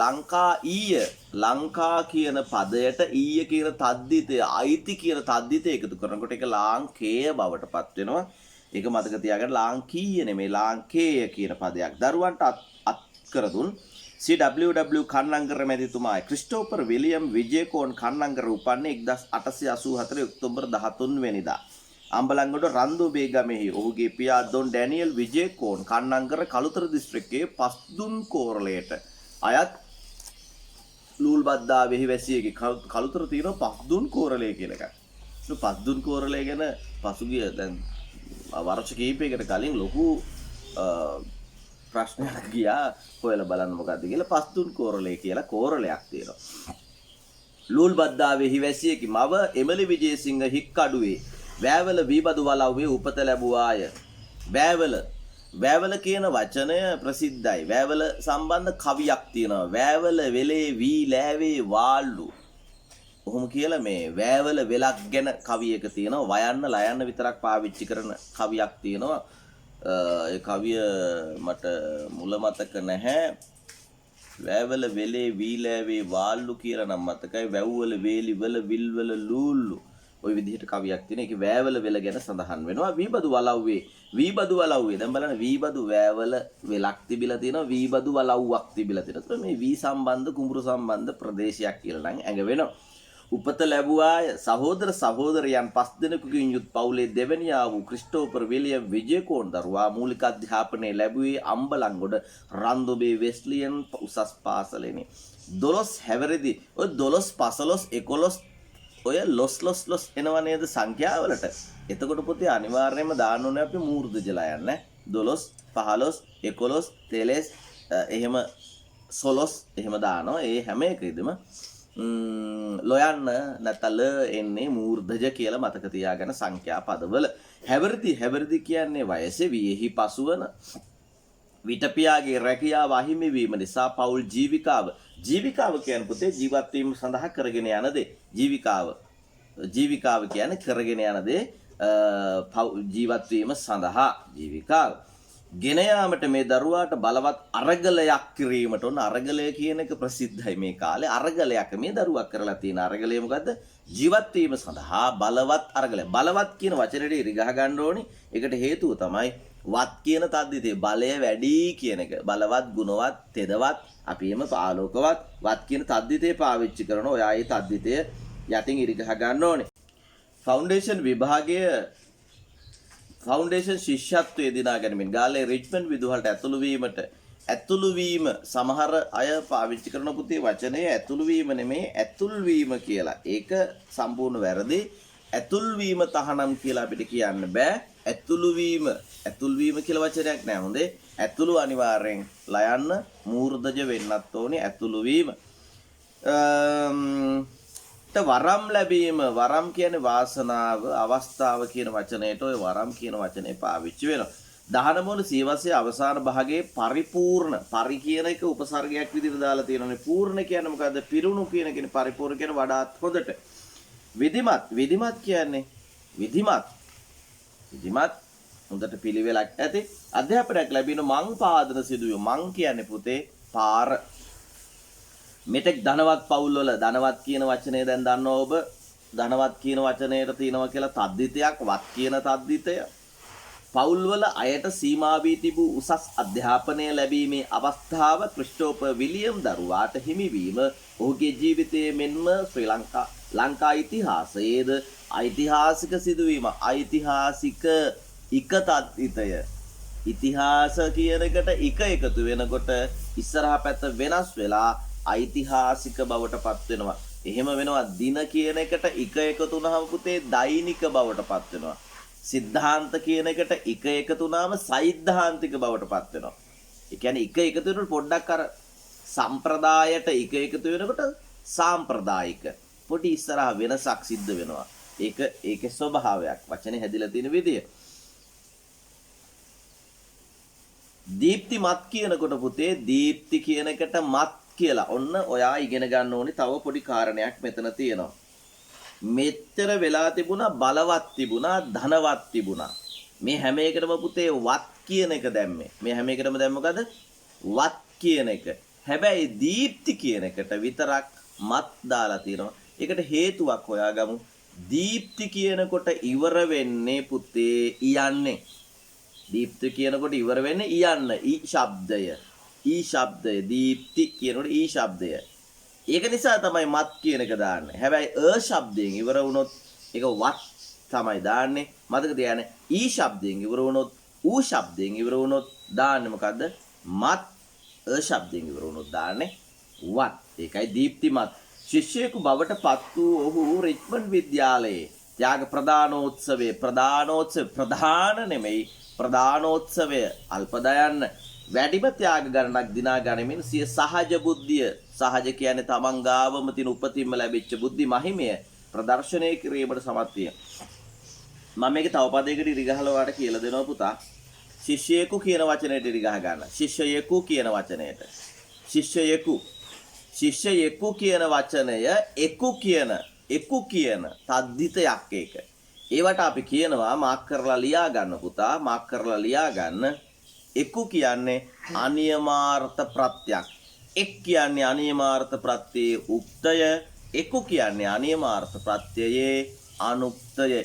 ලංකා ඊය ලංකා කියන පදයට ඊය කියන තද්දිතය අයිති කියන තද්දිතය එකතු කරනකොට ඒක ලාංකේය බවට පත් වෙනවා. ඒක මතක තියාගන්න. ලාංකීය නෙමෙයි ලාංකේය කියන පදයක්. දරුවන්ට අත් කර දුන් CWW කන්නංගර මැතිතුමායි ක්‍රිස්ටෝපර් විලියම් විජේකෝන් කන්නංගර උපන්නේ 1884 ඔක්තෝබර් 13 වෙනිදා. අම්බලන්ගොඩ රන්දුබේ ගමෙහි ඔහුගේ පියා දොන් ඩැනියල් විජේකෝන් කන්නංකර කළුතර දිස්ත්‍රික්කයේ පස්දුන් කෝරළයට අයත් ලූල් බද්දාවෙහි වැසියගේ කළුතර තියෙන පස්දුන් කෝරළය කියලා එකක්. පස්දුන් කෝරළය ගැන පසුගිය දැන් වර්ෂ කිහිපයකට කලින් ලොකු ප්‍රශ්නයක් ගියා හොයලා බලන්න මොකද්ද කියලා. පස්දුන් කෝරළය කියලා කෝරළයක් තියෙනවා. ලූල් බද්දාවෙහි වැසියකි මව එමලි විජේසිංහ හික්කඩුවේ වෑවල වීබදු වලව්වේ උපත ලැබුවාය. වෑවල කියන වචනය ප්‍රසිද්ධයි. වෑවල සම්බන්ධ කවියක් තියෙනවා. වෑවල වෙලේ වී ලෑවේ වාල්ලු. ඔහොම කියලා මේ වෑවල වෙලක් ගැන කවියක තියෙනවා. වයන්න ලයන්න විතරක් පාවිච්චි කරන කවියක් තියෙනවා. ඒ කවිය මට මුල මතක නැහැ. වෑවල වෙලේ වී ලෑවේ වාල්ලු කියලා නම් මතකයි. වැව්වල වේලිවල විල්වල ලූල්ලු. ওই විදිහට කවියක් තියෙන. ඒකේ වෑවල වෙල ගැන සඳහන් වෙනවා. වීබදු වලව්වේ දැන් බලන්න වීබදු වෑවල වෙලක් තිබිලා තියෙනවා. වීබදු වලව්වක් තිබිලා තියෙනවා. මේ වී සම්බන්ධ කුඹුරු සම්බන්ධ ප්‍රදේශයක් කියලා නම් ඇඟ වෙනවා. උපත ලැබුවාය සහෝදර සහෝදරයන් 5 දෙනෙකුකින් යුත් පවුලේ දෙවැනියා වූ ක්‍රිස්ටෝපර් විලියම් විජේකෝන් දරුවා මූලික අධ්‍යාපනය ලැබුවේ අම්බලන්ගොඩ රන්දොබේ වෙස්ලියන් උසස් පාසලෙනි. 12 හැවිරිදි ඔය 12 15 11 ඔය ලොස් එනවා නේද සංඛ්‍යාවලට. එතකොට පුතේ අනිවාර්යයෙන්ම දාන්න ඕනේ අපි මූර්ධජලා යන්න. 12 15 11 13 එහෙම 16 එහෙම දානවා. ඒ හැම එකෙදිම ලොයන්න නැතල එන්නේ මූර්ධජ කියලා මතක තියාගන්න සංඛ්‍යා පදවල. හැවිරිදි කියන්නේ වයසේ වියෙහි පසුවන විටපියාගේ රැකියාව අහිමි වීම නිසා පෞල් ජීවිකාව කියන්නේ පුතේ ජීවත් වීම සඳහා කරගෙන යන දේ. ජීවිකාව කියන්නේ කරගෙන යන දේ ජීවත් වීම සඳහා ජීවිකාව. ගෙන යාමට මේ දරුවාට බලවත් අරගලයක් කිරීමට ඕන. අරගලය කියන එක ප්‍රසිද්ධයි මේ කාලේ. අරගලයක් මේ දරුවා කරලා තියෙන අරගලය මොකද්ද? ජීවත් වීම සඳහා බලවත් අරගලය. බලවත් කියන වචනේට ඉරිගහ ගන්න ඕනි. ඒකට හේතුව තමයි වත් කියන තද්දිතේ බලය වැඩි කියන එක. බලවත්, ගුණවත්, තෙදවත්, අපි එම ආලෝකවත් වත් කියන තද්දිතේ පාවිච්චි කරන ඔයා ඒ තද්දිතය යටින් ඉරිගහ ගන්න ඕනේ. ෆවුන්ඩේෂන් විභාගයේ ෆවුන්ඩේෂන් ශිෂ්‍යත්වයේ දිනා ගැනීමෙන් ගාල්ලේ රිච්මන්ඩ් විදුහලට ඇතුළු වීම සමහර අය පාවිච්චි කරන පුතේ වචනය ඇතුළු වීම නෙමේ ඇතුල් වීම කියලා. ඒක සම්පූර්ණ වැරදි. ඇතුල් වීම තහනම් කියලා අපිට කියන්න බෑ. ඇතුළු වීම කියලා වචනයක් නෑ. හොඳේ ඇතුළු අනිවාර්යෙන් ලයන්න මූර්ධජ වෙන්නත් ඕනේ ඇතුළු වීම. වරම් ලැබීම වරම් කියන්නේ වාසනාව අවස්ථාව කියන වචනයට ඔය වරම් කියන වචනේ පාවිච්චි වෙනවා. 19 වන සියවසේ අවසාන භාගයේ පරිපූර්ණ පරි කියන එක උපසර්ගයක් විදිහට දාලා තියෙනවානේ. පූර්ණ කියන්නේ මොකද්ද? පිරුණු කියන කෙනේ පරිපූර්ණ කියන වඩාත් හොඳට. විධිමත් කියන්නේ විධිමත් හොඳට පිළිවෙලක් ඇති අධ්‍යාපනයක් ලැබෙන මං පාදන සිදුවීම. මං කියන්නේ පුතේ පාර. මෙතෙක් ධනවත් පවුල්වල ධනවත් කියන වචනේ දැන් දන්නවා ඔබ. ධනවත් කියන වචනයට තියෙනවා කියලා තද්දිතයක් වත් කියන තද්දිතය. පවුල්වල අයට සීමා වී තිබූ උසස් අධ්‍යාපනය ලැබීමේ අවස්ථාව ක්‍රිස්ටෝපර් විලියම් දරුවාට හිමිවීම ඔහුගේ ජීවිතයේ මෙන්ම ශ්‍රී ලංකා ඉතිහාසයේද ඓතිහාසික සිදුවීම. ඓතිහාසික තද්දිතය. ඉතිහාස කියන එකට එකතු වෙනකොට ඉස්සරහා පැත්ත වෙනස් වෙලා ඓතිහාසික බවට පත් වෙනවා. එහෙම වෙනවා දින කියන එකට එකතු වුණාම පුතේ දෛනික බවට පත් වෙනවා. සිද්ධාන්ත කියන එකට එකතු වුණාම සෛද්ධාන්තික බවට පත් වෙනවා. ඒ කියන්නේ එකතු වෙනකොට පොඩ්ඩක් අර සම්ප්‍රදායට එකතු වෙනකොට සාම්ප්‍රදායික පොඩි ඉස්සරහා වෙනසක් සිද්ධ වෙනවා. ඒකේ ස්වභාවයක් වචනේ හැදිලා තියෙන විදිය. දීප්තිමත් කියනකොට පුතේ දීප්ති කියන එකට මත් කියලා. ඔන්න ඔයා ඉගෙන ගන්න ඕනි තව පොඩි කාරණයක් මෙතන තියෙනවා. මෙච්චර වෙලා තිබුණා බලවත් තිබුණා ධනවත් තිබුණා. මේ හැම එකටම පුතේ වත් කියන එක දැම්මේ. මේ හැම එකටම දැම්ම මොකද? වත් කියන එක. හැබැයි දීප්ති කියන එකට විතරක් මත් දාලා තියෙනවා. ඒකට හේතුවක් හොයාගමු. දීප්ති කියනකොට ඉවර වෙන්නේ පුතේ ඉයන්නේ. දීප්ති කියනකොට ඉවර වෙන්නේ ඉයන්න. ඊ ශබ්දය දීප්ති කියනකොට ඊ ශබ්දය. ඒක නිසා තමයි මත් කියන එක දාන්නේ. හැබැයි ශබ්දයෙන් ඉවර වුණොත් ඒක වත් තමයි දාන්නේ. මතක තියාගන්න ඊ ශබ්දයෙන් ඉවර වුණොත් ඌ ශබ්දයෙන් ඉවර වුණොත් දාන්නේ මොකද්ද? මත්. ශබ්දයෙන් ඉවර වුණොත් දාන්නේ වත්. ඒකයි දීප්තිමත්. ශිෂ්‍යයෙකු බවට පත් වූ ඔහු රිච්මන්ඩ් විද්‍යාලයේ ත්‍යාග ප්‍රධාන නෙමෙයි ප්‍රධානෝත්සවය අල්පදයන්න වැඩිම ත්‍යාග ගණනක් දිනා ගනිමින් සිය සහජ බුද්ධිය සහජ කියන්නේ තමන් ගාවම තියෙන උපතින්ම ලැබිච්ච බුද්ධි මහිමය ප්‍රදර්ශනය කිරීමට සමත් විය. මම මේක තව පදයකට ඉරිගහලා වාට කියලා දෙනවා පුතා. ශිෂ්‍යයෙකු කියන වචනයට ඉරිගහ ගන්න. ශිෂ්‍යයෙකු කියන වචනයට. ශිෂ්‍යයෙකු කියන වචනය එකු කියන තද්දිතයක් ඒක. ඒවට අපි කියනවා මාක් කරලා ලියා ගන්න පුතා. මාක් කරලා ලියා ගන්න. එකු කියන්නේ අනියමාර්ථ ප්‍රත්‍යක්. එක් කියන්නේ අනියමාර්ථ ප්‍රත්‍යයේ උක්තය. එකු කියන්නේ අනියමාර්ථ ප්‍රත්‍යයේ අනුක්තය.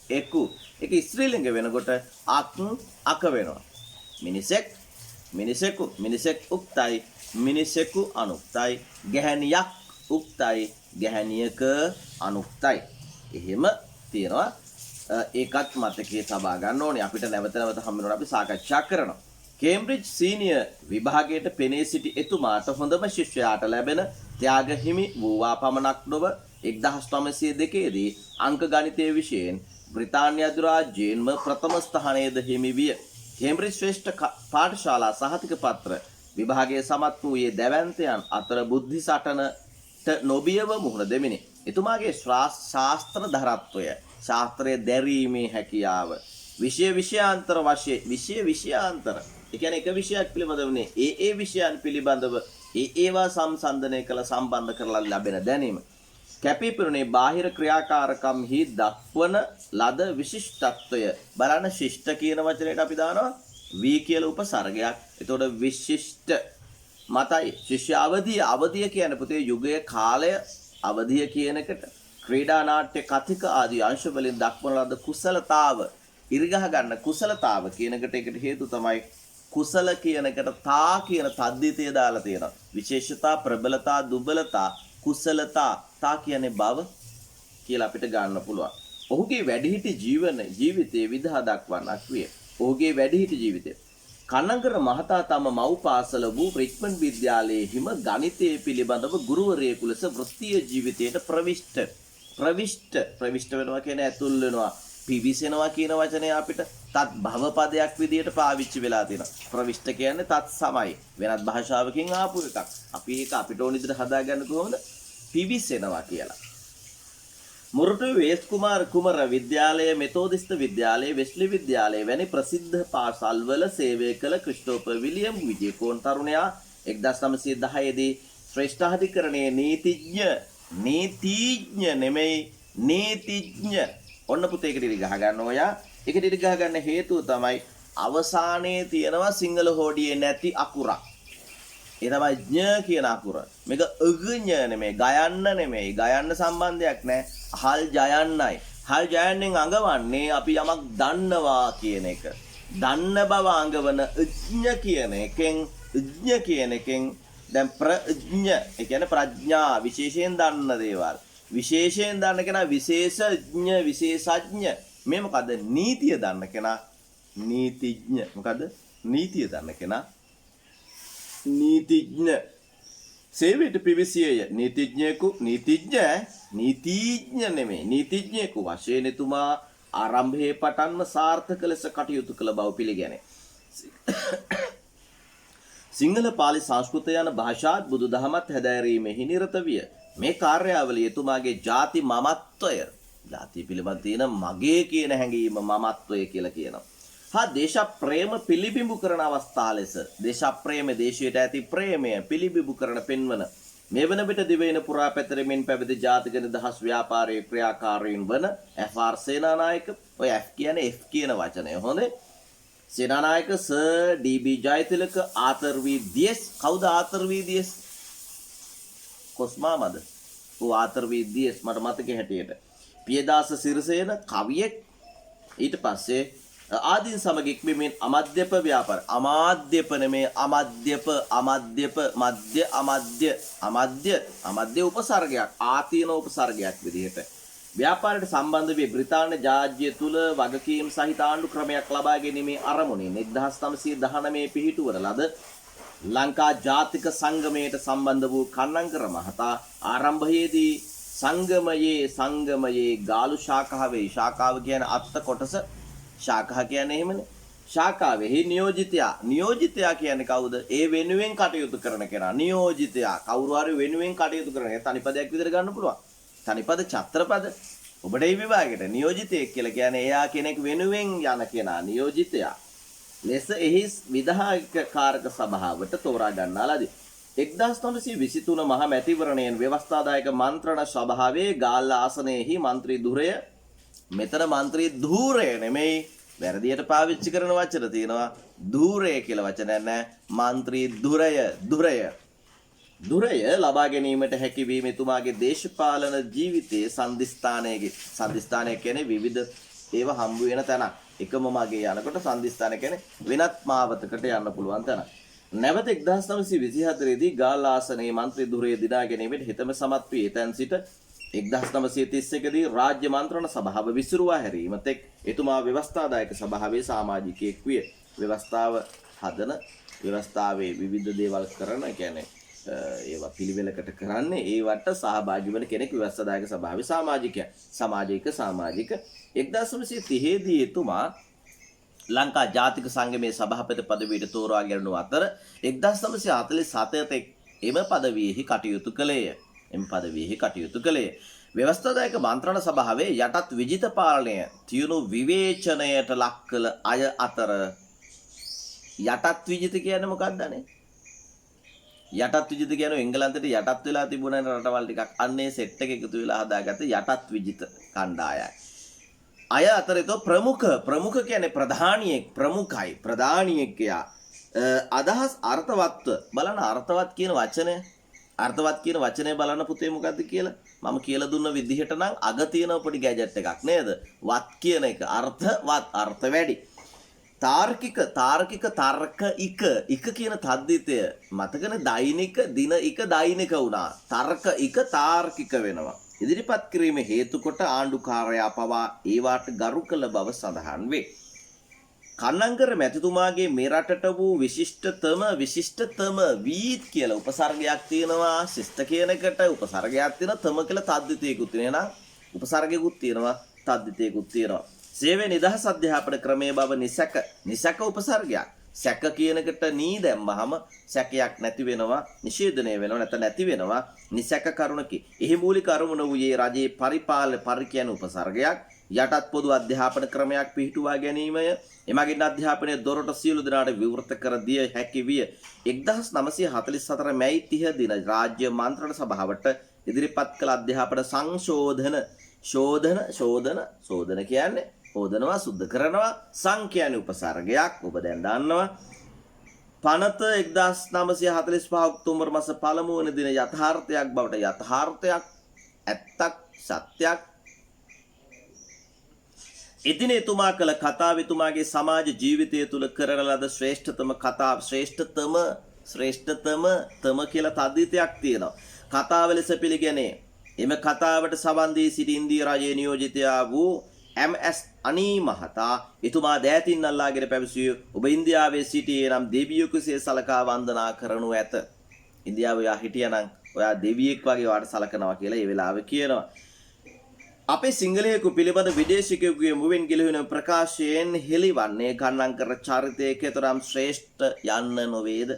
එකු. ඒක ස්ත්‍රීලිංග වෙනකොට අක වෙනවා. මිනිසෙක් උක්තයි. මිනිසෙකු අනුක්තයි. ගැහැණියක් උක්තයි. ගැහැණියක අනුක්තයි. එහෙම තියෙනවා. ඒකත් මතකයේ තබා ගන්න ඕනේ. අපිට නැවත හම් වෙනකොට අපි සාකච්ඡා කරනවා. කේම්බ්‍රිජ් සීනියර් විභාගයට පෙනී සිටි එතුමාට හොඳම ශිෂ්‍යයාට ලැබෙන ත්‍යාග හිමි වූවා පමණක් නොව 1902 දී අංක ගණිතයේ විෂයෙන් බ්‍රිතාන්‍ය අධිරාජ්‍යයෙන්ම ප්‍රථම ස්ථානයේද හිමි විය. කේම්බ්‍රිජ් ශ්‍රේෂ්ඨ පාඨශාලා සහතික පත්‍ර විභාගයේ සමත් වූයේ දැවැන්තයන් අතර බුද්ධි සටනට නොබියව මුහුණ දෙමිනි. එතුමාගේ ශාස්ත්‍ර ධරත්වය ශාස්ත්‍රයේ දැරීමේ හැකියාව විෂයාන්තර වශයෙන් විෂයාන්තර ඒ කියන්නේ එක විෂයක් පිළිබඳව නේ ඒ විෂයන් පිළිබඳව ඒවා සංසන්දනය කළ සම්බන්ධ කරලා ලැබෙන දැනීම කැපිපෙනුනේ බාහිර ක්‍රියාකාරකම්හි දක්වන ලද විශිෂ්ටත්වය බලන්න ශිෂ්ට කියන වචනයට අපි දානවා වී කියලා උපසර්ගයක්. එතකොට විශිෂ්ට මතයි ශිෂ්‍ය අවධිය කියන්නේ පුතේ යුගයේ කාලය අවධිය කියන එකට ක්‍රීඩා නාට්‍ය කතික ආදී අංශ වලින් දක්වන ලද කුසලතාව ඉරිගහ ගන්න කුසලතාව කියන එකට ඒකට හේතු තමයි කුසල කියන එකට තා කියන තද්දිතය දාලා තියෙනවා. විශේෂතා ප්‍රබලතා දුබලතා කුසලතා තා කියන්නේ බව කියලා අපිට ගන්න පුළුවන්. ඔහුගේ වැඩිහිටි ජීවිතයේ විදහා දක්වන්නක් විය. ඔහුගේ වැඩිහිටි ජීවිතය කන්නගර මහතා තම මව් පාසල වූ රිච්මන්ඩ් විද්‍යාලයේ හිම ගණිතයේ පිළිබඳව ගුරුවරයෙකු ලෙස වෘත්තීය ජීවිතයට ප්‍රවිෂ්ඨ වෙනවා කියන්නේ ඇතුල් වෙනවා. පිවිසෙනවා කියන වචනය අපිට තත් භව පදයක් විදියට පාවිච්චි වෙලා තියෙනවා. ප්‍රවිෂ්ඨ කියන්නේ තත් සමයි. වෙනත් භාෂාවකින් ආපු එකක්. අපි ඒක අපිට ඕන විදිහට හදාගන්න කොහොමද? පිවිසෙනවා කියලා. මොරටුවේ වේස් කුමර විද්‍යාලය, මෙතෝදිස්ත විද්‍යාලය, වෙස්ලි විද්‍යාලය වැනි ප්‍රසිද්ධ පාසල්වල සේවය කළ ක්‍රිස්ටෝෆර් විලියම් විජේකෝන් තරුණයා 1910 දී ශ්‍රේෂ්ඨාධිකරණයේ නීතිඥ ඔන්න පුතේ එකට ඉරි ගහ ගන්න ඔයා. ඒකට ඉරි ගහ ගන්න හේතුව තමයි අවසානයේ තියෙනවා සිංහල හෝඩියේ නැති අකුරක්. ඒ තමයි ඥ කියන අකුර. මේක අග්ඥ නෙමෙයි, ගයන්න නෙමෙයි. ගයන්න සම්බන්ධයක් නැහැ. හල් ජයන්නයි. හල් ජයන්නෙන් අඟවන්නේ අපි යමක් දන්නවා කියන එක. දන්න බව අඟවන ඥ කියන එකෙන් දැන් ප්‍රඥ ඒ කියන්නේ ප්‍රඥා විශේෂයෙන් දන්න දේවල්. විශේෂයෙන් දන්න කෙනා විශේෂඥ විශේෂඥ. මේ මොකද්ද? නීතිය දන්න කෙනා නීතිඥ. මොකද්ද? නීතිය දන්න කෙනා නීතිඥ. සේවයට පිවිසියය නීතිඥ නෙමෙයි. නීතිඥයෙකු වශයෙන් එතුමා ආරම්භයේ පටන්ම සාර්ථක ලෙස කටයුතු කළ බව පිළිගැනේ. සිංහල පාලි සංස්කෘත යන භාෂාත් බුදුදහමත් හැදෑරීමෙහි නිරත විය. මේ කාර්යාවලිය එතුමාගේ ಜಾති මමත්වය, ಜಾතිය පිළිබඳ තියෙන මගේ කියන හැඟීම මමත්වය කියලා කියනවා. හා දේශප්‍රේම පිළිබිඹු කරන අවස්ථා ලෙස දේශප්‍රේම දේශයට ඇති ප්‍රේමය පිළිබිඹු කරන පෙන්වන මේ වන විට දිවයින පුරා පැතිරෙමින් පැවති ජාතික නිදහස් ව්‍යාපාරයේ ක්‍රියාකාරීන් වන F.R. සේනානායක, ඔය F කියන්නේ F කියන වචනය හොඳේ. Senanayake sir D B. Jayatilaka, Arthur V Dias. කවුද ආතර් වී දියස්? කොස්මාමද? ඌ ආතර් වී දියස් මට මතකේ හැටියට. පියදාස සිරිසේන කවියෙක්. ඊට පස්සේ ආදීන් සමග ඉක්මමින් අමාද්‍යප ව්‍යාපාර අමාද්‍යප නෙමේ අමාද්‍ය උපසර්ගයක් ආතීන උපසර්ගයක් විදිහට ව්‍යාපාරයට සම්බන්ධ වී බ්‍රිතාන්‍ය ජාජ්‍ය තුල වගකීම් සහිත ආණ්ඩු ක්‍රමයක් ලබා ගැනීමේ අරමුණින් 1919 පිහිටුවන ලද ලංකා ජාතික සංගමයට සම්බන්ධ වූ කන්නංකර මහතා ආරම්භයේදී සංගමයේ ගාලු ශාඛාව කියන අත්ත කොටස ශාඛා කියන්නේ එහෙමනේ ශාඛාවෙහි නියෝජිතයා කියන්නේ කවුද? ඒ වෙනුවෙන් කටයුතු කරන කෙනා. නියෝජිතයා කවුරු හරි වෙනුවෙන් කටයුතු කරන. තනිපදයක් විදිහට ගන්න පුළුවන්. තනිපද ඡත්‍රපද. ඔබට මේ විභාගයට නියෝජිතයෙක් කියලා කියන්නේ එයා කෙනෙක් වෙනුවෙන් යන කෙනා. නියෝජිතයා. ලෙස එහි විධායක කාරක සභාවට තෝරා ගන්නාලාදී 1923 මහ මැතිවරණයෙන් ව්‍යවස්ථාදායක මන්ත්‍රණ සභාවේ ගාල්ල ආසනයේහි മന്ത്രി ධුරය මෙතන മന്ത്രി ධූරය නෙමෙයි වැරදියට පාවිච්චි කරන වචන තියෙනවා ධූරය කියලා වචනයක් නැහැ മന്ത്രി ධුරය ලබා ගැනීමට හැකි වීම එතුමාගේ දේශපාලන ජීවිතයේ සම්දිස්ථානය කියන්නේ විවිධ ඒවා හම්බ වෙන තැනක් එකම මගේ යනකොට සම්දිස්ථාන කියන්නේ වෙනත් මාවතකට යන්න පුළුවන් තැනක් නැවත 1924 දී ගාල්ල ආසනයේ മന്ത്രി ධුරය දිනා ගැනීමට හිතම සමත් වී එතෙන් සිට 1931 දී රාජ්‍ය මන්ත්‍රණ සභාව විසිරුවා හැරීම තෙක් එතුමා ව්‍යවස්ථාදායක සභාවේ සමාජිකයෙක් විය. ව්‍යවස්ථාව හදන ව්‍යවස්ථාවේ විවිධ දේවල් කරන කියන්නේ ඒවා පිළිවෙලකට කරන්නේ ඒවට සහභාගී වෙන කෙනෙක් ව්‍යවස්ථාදායක සභාවේ සමාජික 1930 දී එතුමා ලංකා ජාතික සංගමයේ සභාපති පදවියට තෝරා ගැනුණු අතර 1947 තෙක් එම පදවියෙහි කටයුතු කළේය. ව්‍යවස්ථාදායක මන්ත්‍රණ සභාවේ යටත් විජිත පාලනය තියුණු විවේචනයට ලක් කළ අය අතර යටත් විජිත කියන්නේ මොකක්දනේ? යටත් විජිත කියන්නේ එංගලන්තයට යටත් වෙලා තිබුණ රටවල් ටිකක් අන්නේ සෙට් එක එකතු වෙලා හදාගත්ත යටත් විජිත කණ්ඩායමයි. අය අතරේ ප්‍රමුඛ කියන්නේ ප්‍රධානියෙක් යා අදහස් අර්ථවත්ව බලන අර්ථවත් කියන වචනේ බලන්න පුතේ මොකද්ද කියලා මම කියලා දුන්න විදිහට නම් අග තියෙන පොඩි ගැජට් එකක් නේද වත් කියන එක අර්ථවත් අර්ථ වැඩි තාර්කික කියන තද්දිතය මතකනේ දෛනික දෛනික වුණා තාර්කික වෙනවා ඉදිරිපත් කිරීම හේතු කොට ආණ්ඩුකාරයා පවා ඒවාට ගරු කළ බව සඳහන් වේ. කන්නංකර මැතිතුමාගේ මේ රටට වූ විශිෂ්ටතම වීත් කියලා උපසර්ගයක් තියෙනවා. ශිෂ්ට කියන එකට උපසර්ගයක් තියෙනවා. තම කියලා තද්දිතයකුත් තියෙනවා. උපසර්ගයකුත් තියෙනවා. තද්දිතයකුත් තියෙනවා. සේවයේ නිදහස් අධ්‍යාපන ක්‍රමයේ බව නිසක උපසර්ගයක්. සැක කියන එකට නී දැම්මහම සැකයක් නැති වෙනවා නිෂේධනය වෙනවා නැත්නම් නැති වෙනවා නිසැක කරුණකි. එහි මූලික අරමුණ වූයේ රජයේ පරිපාලන උපසර්ගයක් යටත් පොදු අධ්‍යාපන ක්‍රමයක් පිහිටුවා ගැනීමය. එමගින් අධ්‍යාපනයේ දොරට සියලු දෙනාට විවෘත කර දිය හැකි විය. 1944 මැයි 30 දින රාජ්‍ය මන්ත්‍රණ සභාවට ඉදිරිපත් කළ අධ්‍යාපන ශෝධන කියන්නේ හෝදනවා සුද්ධ කරනවා සංඛ්‍යාන උපසර්ගයක් ඔබ දැන් දන්නවා පනත 1945 ඔක්තෝබර් මාස පළමු වන දින යථාර්ථයක් බවට ඇත්තක් සත්‍යයක් එදින එතුමා කළ කතාව එතුමාගේ සමාජ ජීවිතය තුළ කරන ලද ශ්‍රේෂ්ඨතම කියලා තද්දිතයක් තියෙනවා කතාව ලෙස පිළිගැනේ එම කතාවට සවන් දී සිටි ඉන්දියා රජයේ නියෝජිතයා වූ MS අනී මහතා එතුමා දෑතින් අල්ලාගෙන පැවසුවේ ඔබ ඉන්දියාවේ සිටියේ නම් දෙවියෙකුසේ සලකා වන්දනා කරනු ඇත. ඉන්දියාවේ ඔයා හිටියනම් ඔයා දෙවියෙක් වගේ වාට සලකනවා කියලා ඒ වෙලාවේ කියනවා. අපේ සිංහලයෙකු පිළිබඳ විදේශිකයෙකුගේ මුවින් ගිලිහුණ ප්‍රකාශයෙන් හෙළිවන්නේ කන්නංකර චරිතයේ කෙතරම් ශ්‍රේෂ්ඨ යන්න නොවේද?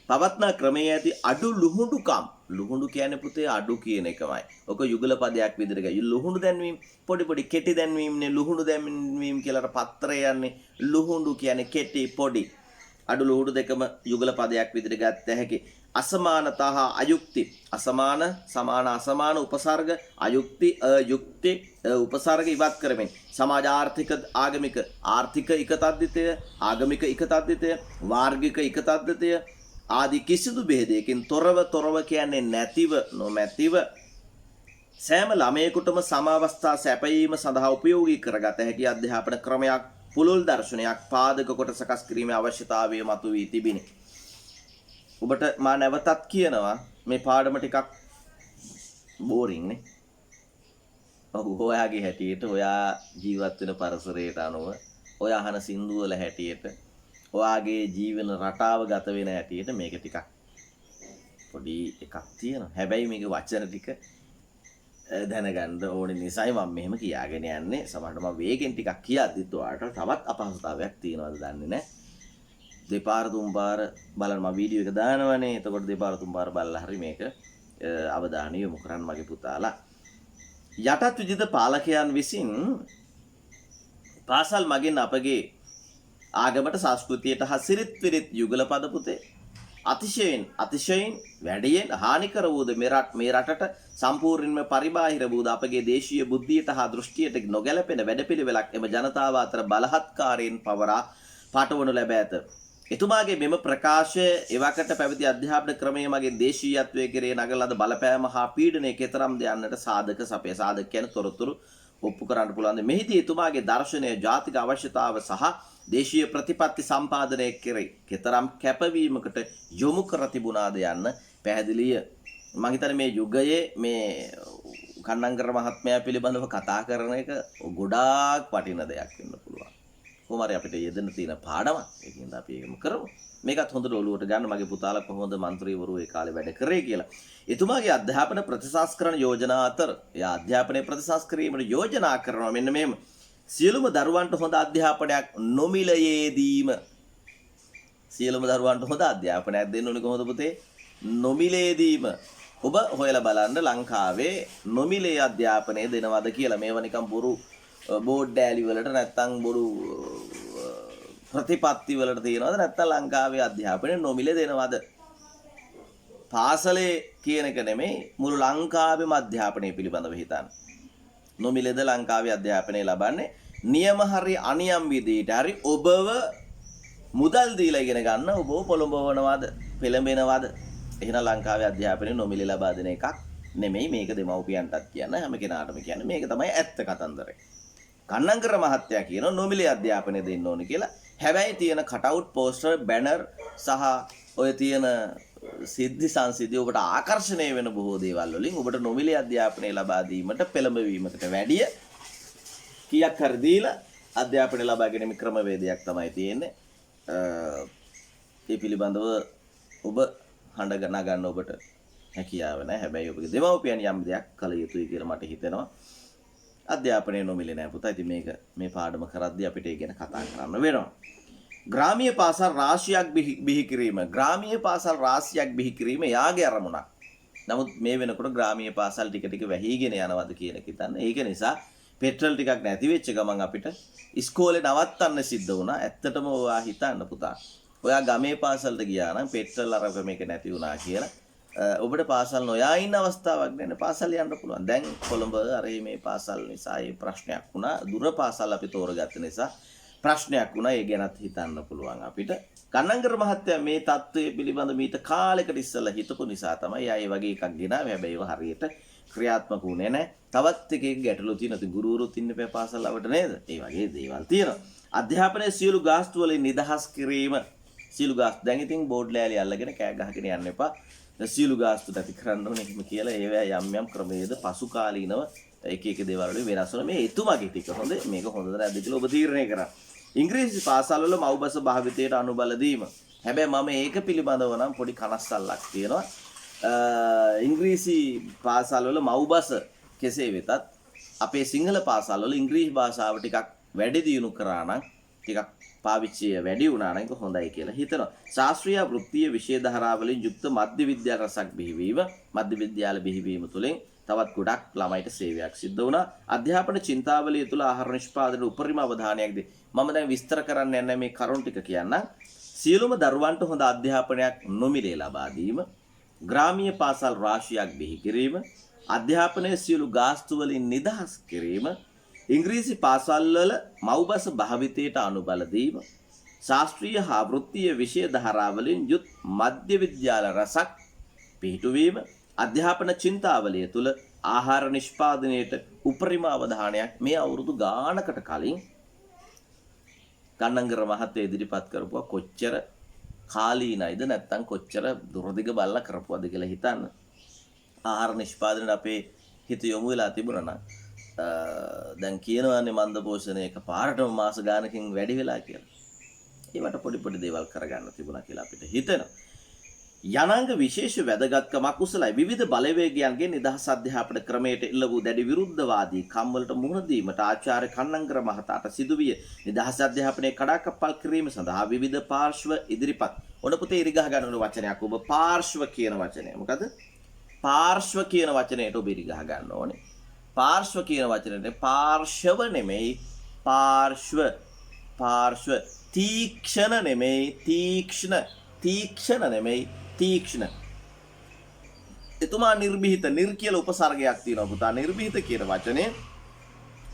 පවත්නා ක්‍රමයේ ඇති අඩු ලුහුඬුකම් ලුහුඬු කියන්නේ පුතේ අඩු කියන එකමයි. ඔක යුගල පදයක් විදිහට ගිය. ලුහුඬු දැන්වීම පොඩි කෙටි දැන්වීමනේ ලුහුඬු දැන්වීම කියලා පත්‍රය යන්නේ. ලුහුඬු කියන්නේ කෙටි පොඩි. අඩු ලුහුඬු දෙකම යුගල පදයක් විදිහට ගත්ත හැකි. අසමානතා හා අයුක්ති අසමාන උපසර්ග අයුක්ති අයුක්ති උපසර්ග ඉවත් කරමින් සමාජ ආගමික එකතද්දිතය ආගමික එකතද්දිතය වාර්ගික එකතද්දිතය ආදී කිසිදු බෙහෙදයකින් තොරව කියන්නේ නැතිව නොමැතිව සෑම ළමයෙකුටම සම අවස්ථා සැපයීම සඳහා උපයෝගී කරගත හැකි අධ්‍යාපන ක්‍රමයක් පුළුල් දර්ශනයක් පාදක කොට සකස් කිරීමේ අවශ්‍යතාවය මතුවී තිබිනි. ඔබට මා නැවතත් කියනවා මේ පාඩම ටිකක් බෝරින් නේ. ඔව් ඔයාගේ හැටියට ඔයා ජීවත් වෙන පරිසරයට අනුව ඔයා අහන සින්දු වල හැටියට ඔයාගේ ජීවන රටාව ගත වෙන හැටියට මේක ටිකක් පොඩි එකක් තියෙනවා. හැබැයි මේක වචන ටික දැනගන්න ඕනේ නිසායි මම මෙහෙම කියාගෙන යන්නේ. සමහරවිට මම වේගෙන් ටිකක් කියද්දිත් ඔයාලට තවත් අපහසුතාවයක් තියෙනවද දන්නේ නැහැ. දෙපාර තුන් පාර බලන්න මම වීඩියෝ එක දානවනේ. එතකොට දෙපාර තුන් පාර බලලා හරි මේක අවධානය යොමු කරන්න මගේ පුතාලා. යටත් විජිත පාලකයන් විසින් පාසල් මගින් අපගේ ආගමට සංස්කෘතියට හා සිරිත් විරිත් යුගල පද පුතේ අතිශයින් වැඩියෙන් හානිකර වූද මේ රටට සම්පූර්ණයෙන්ම පරිබාහිර වූද අපගේ දේශීය බුද්ධියට හා දෘෂ්ටියට නොගැලපෙන වැඩපිළිවෙලක් එම ජනතාව අතර බලහත්කාරයෙන් පවරා පාඨවනු ලැබ ඇත. එතුමාගේ මෙම ප්‍රකාශය එවකට පැවති අධ්‍යාපන ක්‍රමයේ මගේ දේශීයත්වයේ කෙරේ නගන ලද බලපෑම හා පීඩනය කෙතරම් ද යන්නට සාධක සපය. සාධක කියන්නේ තොරතුරු ඔප්පු කරන්න පුළුවන්. මෙහිදී එතුමාගේ දර්ශනය ජාතික අවශ්‍යතාව සහ දේශීය ප්‍රතිපත්ති සම්පාදනය කෙරේ කෙතරම් කැපවීමකට යොමු කර තිබුණාද යන්න පැහැදිලිය. මම හිතන්නේ මේ යුගයේ මේ කන්නංකර මහත්මයා පිළිබඳව කතා කරන එක ගොඩාක් වටින දෙයක් වෙන්න පුළුවන්. කොහොම හරි අපිට යෙදෙන්න තියෙන පාඩමක්. ඒකින්ද අපි ඒකම කරමු. මේකත් හොඳට ඔලුවට ගන්න මගේ පුතාලා කොහොමද മന്ത്രിවරු ඒ කාලේ වැඩ කරේ කියලා. එතුමාගේ අධ්‍යාපන ප්‍රතිසංස්කරණ යෝජනා අතර එයා අධ්‍යාපනයේ ප්‍රතිසංස්කරීමට යෝජනා කරනවා මෙන්න මේම සියලුම දරුවන්ට හොඳ අධ්‍යාපනයක් නොමිලයේදීම සියලුම දරුවන්ට හොඳ අධ්‍යාපනයක් දෙන්න ඕනේ කොහොමද පුතේ? නොමිලයේදීම. ඔබ හොයලා බලන්න ලංකාවේ නොමිලේ අධ්‍යාපනය දෙනවද කියලා. මේවා නිකන් බොරු බෝඩ් ඩෑලි වලට නැත්තම් බොරු ප්‍රතිපත්ති වලට තියෙනවද නැත්තම් ලංකාවේ අධ්‍යාපනය නොමිලේ දෙනවද? පාසලේ කියන එක නෙමෙයි මුළු ලංකාවේම අධ්‍යාපනය පිළිබඳව හිතන්න. නොමිලේද ලංකාවේ අධ්‍යාපනය ලබන්නේ නියම හරි අනියම් විදිහට හරි ඔබව මුදල් දීලා ඉගෙන ගන්න ඔබව පොළඹවනවද පෙළඹෙනවද? එහෙනම් ලංකාවේ අධ්‍යාපනය නොමිලේ ලබා දෙන එකක් නෙමෙයි. මේක දෙමව්පියන්ටත් කියන්න හැම කෙනාටම කියන්න මේක තමයි ඇත්ත කතන්දරය. කන්නංකර මහත්තයා කියනවා නොමිලේ අධ්‍යාපනය දෙන්න ඕනේ කියලා. හැබැයි තියෙන කටවුට් පෝස්ටර් බැනර් සහ ඔය තියෙන සිද්ධි සංසිද්ධි ඔබට ආකර්ෂණය වෙන බොහෝ දේවල් වලින් ඔබට නොමිලේ අධ්‍යාපනය ලබා දීමට පෙළඹවීමකට වැඩිය කීයක් හරි දීලා අධ්‍යාපනය ලබා ගැනීම ක්‍රමවේදයක් තමයි තියෙන්නේ. ඒ පිළිබඳව ඔබ හඬ නගන්න ඔබට හැකියාව නැහැ. හැබැයි ඔබගේ දෙමව්පියන් යම් දෙයක් කළ යුතුයි කියලා මට හිතෙනවා. අධ්‍යාපනය නොමිලේ නෑ පුතා. ඉතින් මේක මේ පාඩම කරද්දී අපිට ඒ ගැන කතා කරන්න වෙනවා. ග්‍රාමීය පාසල් රාශියක් බිහි කිරීම. ග්‍රාමීය පාසල් රාශියක් බිහි කිරීම යාගේ අරමුණක්. නමුත් මේ වෙනකොට ග්‍රාමීය පාසල් ටික ටික වැහිගෙන යනවාද කියන එක හිතන්න. ඒක නිසා පෙට්‍රල් ටිකක් නැති වෙච්ච ගමන් අපිට ඉස්කෝලේ නවත්තන්න සිද්ධ වුණා. ඇත්තටම ඔයා හිතන්න පුතා. ඔයා ගමේ පාසලට ගියා නම් පෙට්‍රල් අරක මේක නැති වුණා කියලා ඔබට පාසල් නොයා ඉන්න අවස්ථාවක් නැන්නේ. පාසල් යන්න පුළුවන්. දැන් කොළඹ අර මේ පාසල් නිසා ඒ ප්‍රශ්නයක් වුණා. දුර පාසල් අපි තෝරගත්ත නිසා ප්‍රශ්නයක් වුණා. ඒ ගැනත් හිතන්න පුළුවන් අපිට. කන්නංකර මහත්තයා මේ தত্ত্বය පිළිබඳ මීට කාලයකට ඉස්සෙල්ලා හිතපු නිසා තමයි ආයේ වගේ එකක් ගෙනාවේ. හැබැයි ඒව හරියට ක්‍රියාත්මක වුණේ නැහැ. තවත් එකක ගැටලු තියෙනවා. ඉතින් ගුරුවරුත් ඉන්න බෑ පාසල් වලට නේද? ඒ වගේ දේවල් තියෙනවා. අධ්‍යාපනයේ සියලු ගාස්තු වලින් නිදහස් කිරීම. සියලු ගාස්තු දැන් ඉතින් බෝඩ් ලෑලි අල්ලගෙන කෑ ගහගෙන යන්න එපා. සියලු ගාස්තු නැති කරන්න ඕනේ එහෙම කියලා ඒවා යම් ක්‍රමයේද පසු කාලීනව එක දේවල් වලින් වෙනස් වෙනවා. මේ එතුමාගේ ටික හොඳ මේක හොඳද නැද්ද කියලා ඔබ තීරණය කරන්න. ඉංග්‍රීසි පාසල් වල මව්බස භාවිතයට අනුබල දීම. හැබැයි මම ඒක පිළිබඳව නම් පොඩි කනස්සල්ලක් තියෙනවා. ඉංග්‍රීසි පාසල් වල මව්බස කෙසේ වෙතත් අපේ සිංහල පාසල් වල ඉංග්‍රීසි භාෂාව ටිකක් වැඩි දියුණු කරා නම් ටිකක් පාවිච්චිය වැඩි වුණා නම් ඒක හොඳයි කියලා හිතනවා. ශාස්ත්‍රීය වෘත්තීය විෂය ධාරාවලින් යුක්ත මධ්‍ය විද්‍යාල රසක් බිහිවීම, මධ්‍ය විද්‍යාල බිහිවීම තුළින් තවත් ගොඩක් ළමයිට සේවයක් සිද්ධ වුණා. අධ්‍යාපන චින්තාවලිය තුළ ආහාර නිෂ්පාදනයේ උපරිම අවධානයක් දී. මම දැන් විස්තර කරන්න යන්නේ මේ කරුණු ටික කියන්නම්. සියලුම දරුවන්ට හොඳ අධ්‍යාපනයක් නොමිලේ ලබා දීම, ග්‍රාමීය පාසල් රාශියක් බිහි කිරීම, අධ්‍යාපනයේ සියලු ගාස්තු වලින් නිදහස් කිරීම, ඉංග්‍රීසි පාසල්වල මව්බස භාවිතයට අනුබල දීම, ශාස්ත්‍රීය හා වෘත්තීය විෂය ධාරාවලින් යුත් මධ්‍ය විද්‍යාල රසක් පිහිටුවීම, අධ්‍යාපන චින්තාවලිය තුළ ආහාර නිෂ්පාදනයට උපරිම අවධානයක් මේ අවුරුදු ගානකට කලින් කන්නංගර මහත්තයා ඉදිරිපත් කරපුවා කොච්චර කාලීනයිද නැත්නම් කොච්චර දුරදිග බලලා කරපුවද කියලා හිතන්න. ආහාර නිෂ්පාදනයේ අපේ හිත යොමු වෙලා තිබුණා නම් දැන් කියනවානේ මන්ද පෝෂණය එක පාරටම මාස ගානකින් වැඩි වෙලා කියලා. ඒවට පොඩි පොඩි දේවල් කරගන්න තිබුණා කියලා අපිට හිතෙනවා. යනාංග විශේෂ වැදගත්කමක් උසලයි. විවිධ බලවේගයන්ගේ නිදහස් අධ්‍යාපන ක්‍රමයට එල්ල වූ දැඩි විරුද්ධවාදී කම්වලට මුහුණ දීමට ආචාර්ය කන්නංගර මහතාට සිදුවිය නිදහස් අධ්‍යාපනයේ කඩාකප්පල් කිරීම සඳහා විවිධ පාර්ශ්ව ඉදිරිපත්. ඔන්න පුතේ ඉරිගහ ගන්න වචනයක් ඔබ පාර්ශ්ව කියන වචනය. මොකද? පාර්ශ්ව කියන වචනයට ඔබ ඉරිගහ ගන්න ඕනේ. පාර්ශ්ව කියන වචනේට පාර්ශව නෙමෙයි පාර්ශ්ව තීක්ෂණ නෙමෙයි තීක්ෂණ නෙමෙයි තීක්ෂණ. එතුමා නිර්භීත නිර් කියලා උපසර්ගයක් තියෙනවා පුතා. නිර්භීත කියන වචනේ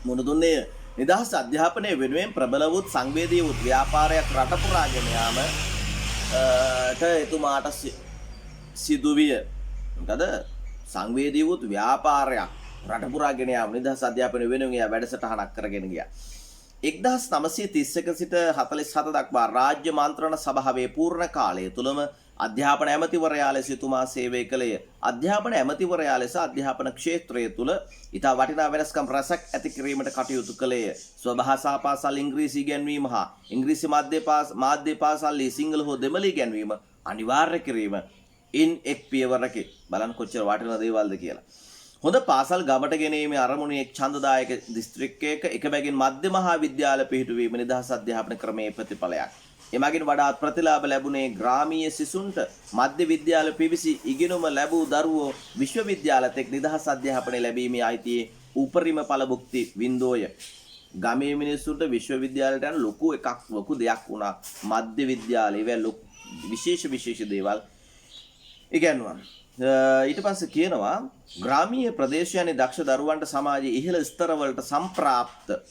මොන දුන්නේ නිදහස් අධ්‍යාපනයේ වෙනුවෙන් ප්‍රබල වූ සංවේදී වූ ව්‍යාපාරයක් රට පුරාගෙන යාමට එතුමාට සිදුවිය. මොකද සංවේදී වූ ව්‍යාපාරයක් රට පුරාගෙන යාම නිදහස් අධ්‍යාපනයේ වෙනුවෙන් වැඩසටහනක් කරගෙන ගියා. 1931 සිට 47 දක්වා රාජ්‍ය මන්ත්‍රණ සභාවේ පූර්ණ කාලය තුලම අධ්‍යාපන ඇමතිවරයා ලෙස එතුමා සේවය කළේය. අධ්‍යාපන ඇමතිවරයා ලෙස අධ්‍යාපන ක්ෂේත්‍රය තුල ඉතා වටිනා වෙනස්කම් රසක් ඇති කිරීමට කටයුතු කළේය. ස්වභාෂා පාසල් ඉංග්‍රීසි ඉගෙනවීම හා ඉංග්‍රීසි මාධ්‍ය පාසල් සිංහල හෝ දෙමළ ඉගෙනවීම අනිවාර්ය කිරීම ඉන් එක් පියවරකි. බලන්න කොච්චර වටිනා දේවල්ද කියලා. හොඳ පාසල් ගමට ගෙනීමේ අරමුණේ එක් ඡන්දදායක දිස්ත්‍රික්කයක එක බැගින් මධ්‍ය මහා විද්‍යාල පිහිටුවීම නිදහස් අධ්‍යාපන ක්‍රමයේ ප්‍රතිඵලයක්. එමගින් වඩාත් ප්‍රතිලාභ ලැබුණේ ග්‍රාමීය සිසුන්ට මධ්‍ය විද්‍යාල පිවිසි ඉගෙනුම ලැබූ දරුවෝ විශ්වවිද්‍යාලත් එක් නිදහස් අධ්‍යාපනය ලැබීමේ අයිතියේ උපරිම ඵල භුක්ති වින්දෝය. ගමේ මිනිස්සුන්ට විශ්වවිද්‍යාලයට යන ලොකු දෙයක් වුණා. මධ්‍ය විද්‍යාලේ විශේෂ දේවල් ඉගෙනුවා. ඊට පස්සේ කියනවා ග්‍රාමීය ප්‍රදේශයන්ේ දක්ෂ දරුවන්ට සමාජයේ ඉහළ ස්තරවලට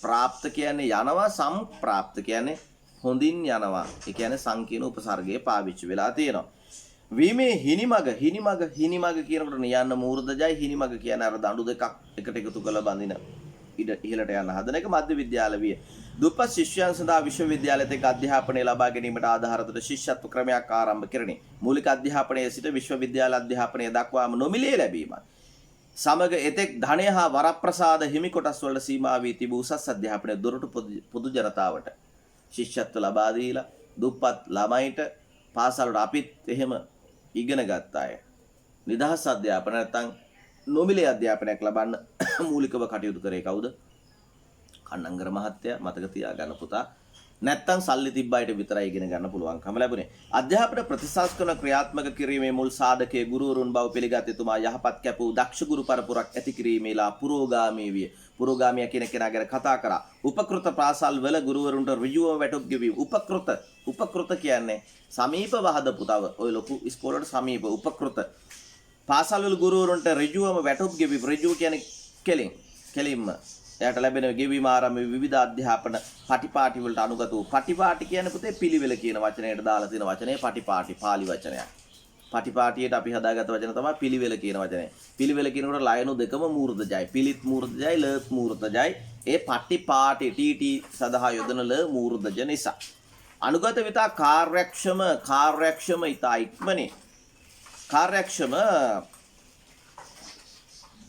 ප්‍රාප්ත කියන්නේ යනවා සම්ප්‍රාප්ත කියන්නේ හොඳින් යනවා. ඒ කියන්නේ සංකීර්ණ උපසර්ගයේ පාවිච්චි වෙලා තියෙනවා. වීමේ හිනිමග කියනකොට යන්න මූර්ධජයි හිනිමග කියන්නේ අර දඬු දෙකක් එකට එකතු කරලා බඳින ඉහළට යන හදන එක මධ්‍ය විද්‍යාල විය. දුප්පත් ශිෂ්‍යයන් සඳහා විශ්වවිද්‍යාලයක අධ්‍යාපනය ලබා ගැනීමට ආධාරතර ශිෂ්‍යත්ව ක්‍රමයක් ආරම්භ කෙරෙනේ. මූලික අධ්‍යාපනයේ සිට විශ්වවිද්‍යාල අධ්‍යාපනය දක්වාම නොමිලේ ලැබීමයි. සමග එතෙක් ධනය හා වරප්‍රසාද හිමි කොටස් වලට සීමා වී තිබූ උසස් අධ්‍යාපනය දොරටු පොදු ජනතාවට ශිෂ්‍යත්ව ලබා දීලා දුප්පත් ළමයිට පාසලට අපිත් එහෙම ඉගෙන ගත්ත අය නිදහස් අධ්‍යාපන නැත්නම් නොමිලේ අධ්‍යාපනයක් ලබන්න මූලිකව කටයුතු කරේ කවුද? කන්නංගර මහත්තයා. මතක තියාගන්න පුතා. නැත්තම් සල්ලි තිබ්බයිට විතරයි ඉගෙන ගන්න පුළුවන්කම ලැබුණේ. අධ්‍යාපන ප්‍රතිසංස්කරණ ක්‍රියාත්මක කිරීමේ මුල් සාධකයේ ගුරුවරුන් බව පිළිගත් එතුමා යහපත් කැපූ දක්ෂ ගුරු පරපුරක් ඇති කිරීමේලා පුරෝගාමී විය. පුරෝගාමියා කියන කෙනා ගැන කතා කරා. උපකෘත පාසල් වල ගුරුවරුන්ට ඍජුව වැටුප් ගෙවීම. උපකෘත කියන්නේ සමීපව හදපු තව ඔය ලොකු ඉස්කෝලේට සමීප උපකෘත පාසල් වල ගුරුවරුන්ට ඍජුවම වැටුප් ගෙවීම. ඍජුව කියන්නේ කෙලින්ම එයාට ලැබෙන ගෙවීම ආරම්භ විවිධ අධ්‍යාපන පටිපාටි වලට අනුගත වූ පටිපාටි කියන්නේ පුතේ පිළිවෙල කියන වචනයට දාලා තියෙන වචනේ පටිපාටි පාලි වචනයක්. පටිපාටියට අපි හදාගත්ත වචන තමයි පිළිවෙල කියන වචනේ. පිළිවෙල කියනකොට ලයනු දෙකම මූර්ධජයි. පිලිත් මූර්ධජයි ලත් මූර්ධජයි. ඒ පටිපාටි ටීටි සඳහා යොදන ල මූර්ධජ නිසා. අනුගත විතා කාර්යක්ෂම ඉතා ඉක්මනේ කාර්යක්ෂම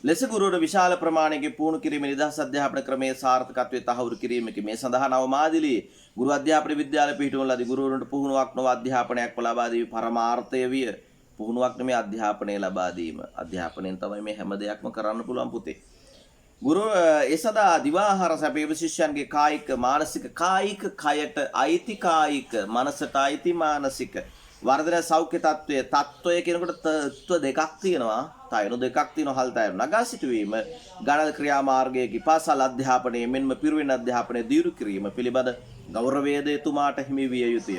ලෙස ගුරුවරු විශාල ප්‍රමාණයක පුහුණු කිරීම නිදහස් අධ්‍යාපන ක්‍රමයේ සාර්ථකත්වයේ තහවුරු කිරීමකි. මේ සඳහා නව මාදිලී ගුරු අධ්‍යාපන විද්‍යාල පිහිටුවන ලදී. ගුරුවරුන්ට පුහුණුවක් නොව අධ්‍යාපනයක් ලබා දීම පරමාර්ථය විය. පුහුණුවක් නෙමෙයි අධ්‍යාපනය ලබා දීම. අධ්‍යාපනයෙන් තමයි මේ හැම දෙයක්ම කරන්න පුළුවන් පුතේ. ගුරු ඒ සඳහා දිවාහාර සැපයීම ශිෂ්‍යයන්ගේ කායික කයට අයිති කායික මනසට අයිති මානසික වර්ධන සෞඛ්‍ය තත්ත්වය කියනකොට තත්ත්ව දෙකක් තියෙනවා. තයනු දෙකක් තියෙනවා. හල් තයනු නගා සිටුවීම ගණන ක්‍රියාමාර්ගයේ පාසල් අධ්‍යාපනයේ මෙන්ම පිරිවෙන් අධ්‍යාපනයේ දියුණු කිරීම පිළිබඳ ගෞරවයද එතුමාට හිමි විය යුතුය.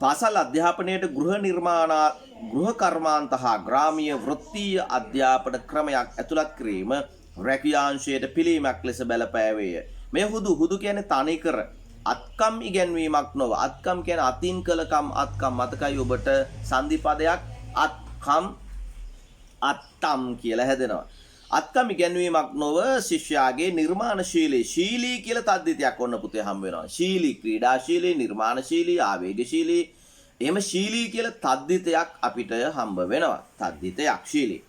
පාසල් අධ්‍යාපනයේට ගෘහ කර්මාන්ත හා ග්‍රාමීය වෘත්තීය අධ්‍යාපන ක්‍රමයක් ඇතුළත් කිරීම රැකියාංශයට පිළීමක් ලෙස බලපෑවේය. මේ හුදු කියන්නේ තනිකර අත්කම් ඉගැන්වීමක් නොව අත්කම් කියන්නේ අතින් කළකම් අත්කම් මතකයි ඔබට සංදි පදයක් අත්තම් කියලා හැදෙනවා. අත්කම් ඉගැන්වීමක් නොව ශිෂ්‍යයාගේ නිර්මාණශීලී කියලා තද්දිතයක් ඔන්න පුතේ හම් වෙනවා. ශීලී ක්‍රීඩාශීලී නිර්මාණශීලී ආවේගශීලී එහෙම ශීලී කියලා තද්දිතයක් අපිට හම්බ වෙනවා. තද්දිතයක් ශීලී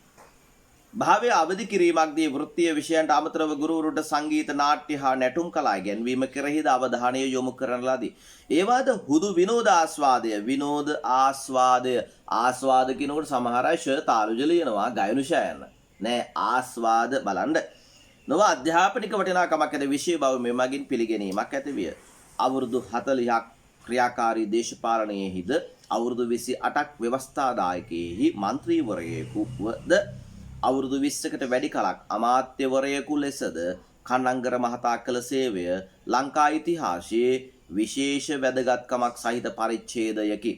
භාවය අවදි කිරීමක්දී වෘත්තීය විෂයන්ට අමතරව ගුරුවරුන්ට සංගීත නාට්‍ය හා නැටුම් කලා ඉගෙනවීම කෙරෙහිද අවධානය යොමු කරන ලදී. ඒවාද හුදු විනෝද ආස්වාදය ආස්වාද කියනකොට සමහර අය ෂ තාලුජ ලියනවා ගයනු ෂයන නෑ ආස්වාද බලන්න නොව අධ්‍යාපනික වටිනාකමක් ඇති විෂය බව මේ මගින් පිළිගැනීමක් ඇති විය. අවුරුදු 40ක් ක්‍රියාකාරී දේශපාලනයේහිද අවුරුදු 28ක් ව්‍යවස්ථාදායකයෙහි මන්ත්‍රීවරයෙකුද අවුරුදු 20කට වැඩි කලක් අමාත්‍යවරයෙකු ලෙසද කන්නංගර මහතා කළ සේවය ලංකා ඉතිහාසයේ විශේෂ වැදගත්කමක් සහිත පරිච්ඡේදයකි.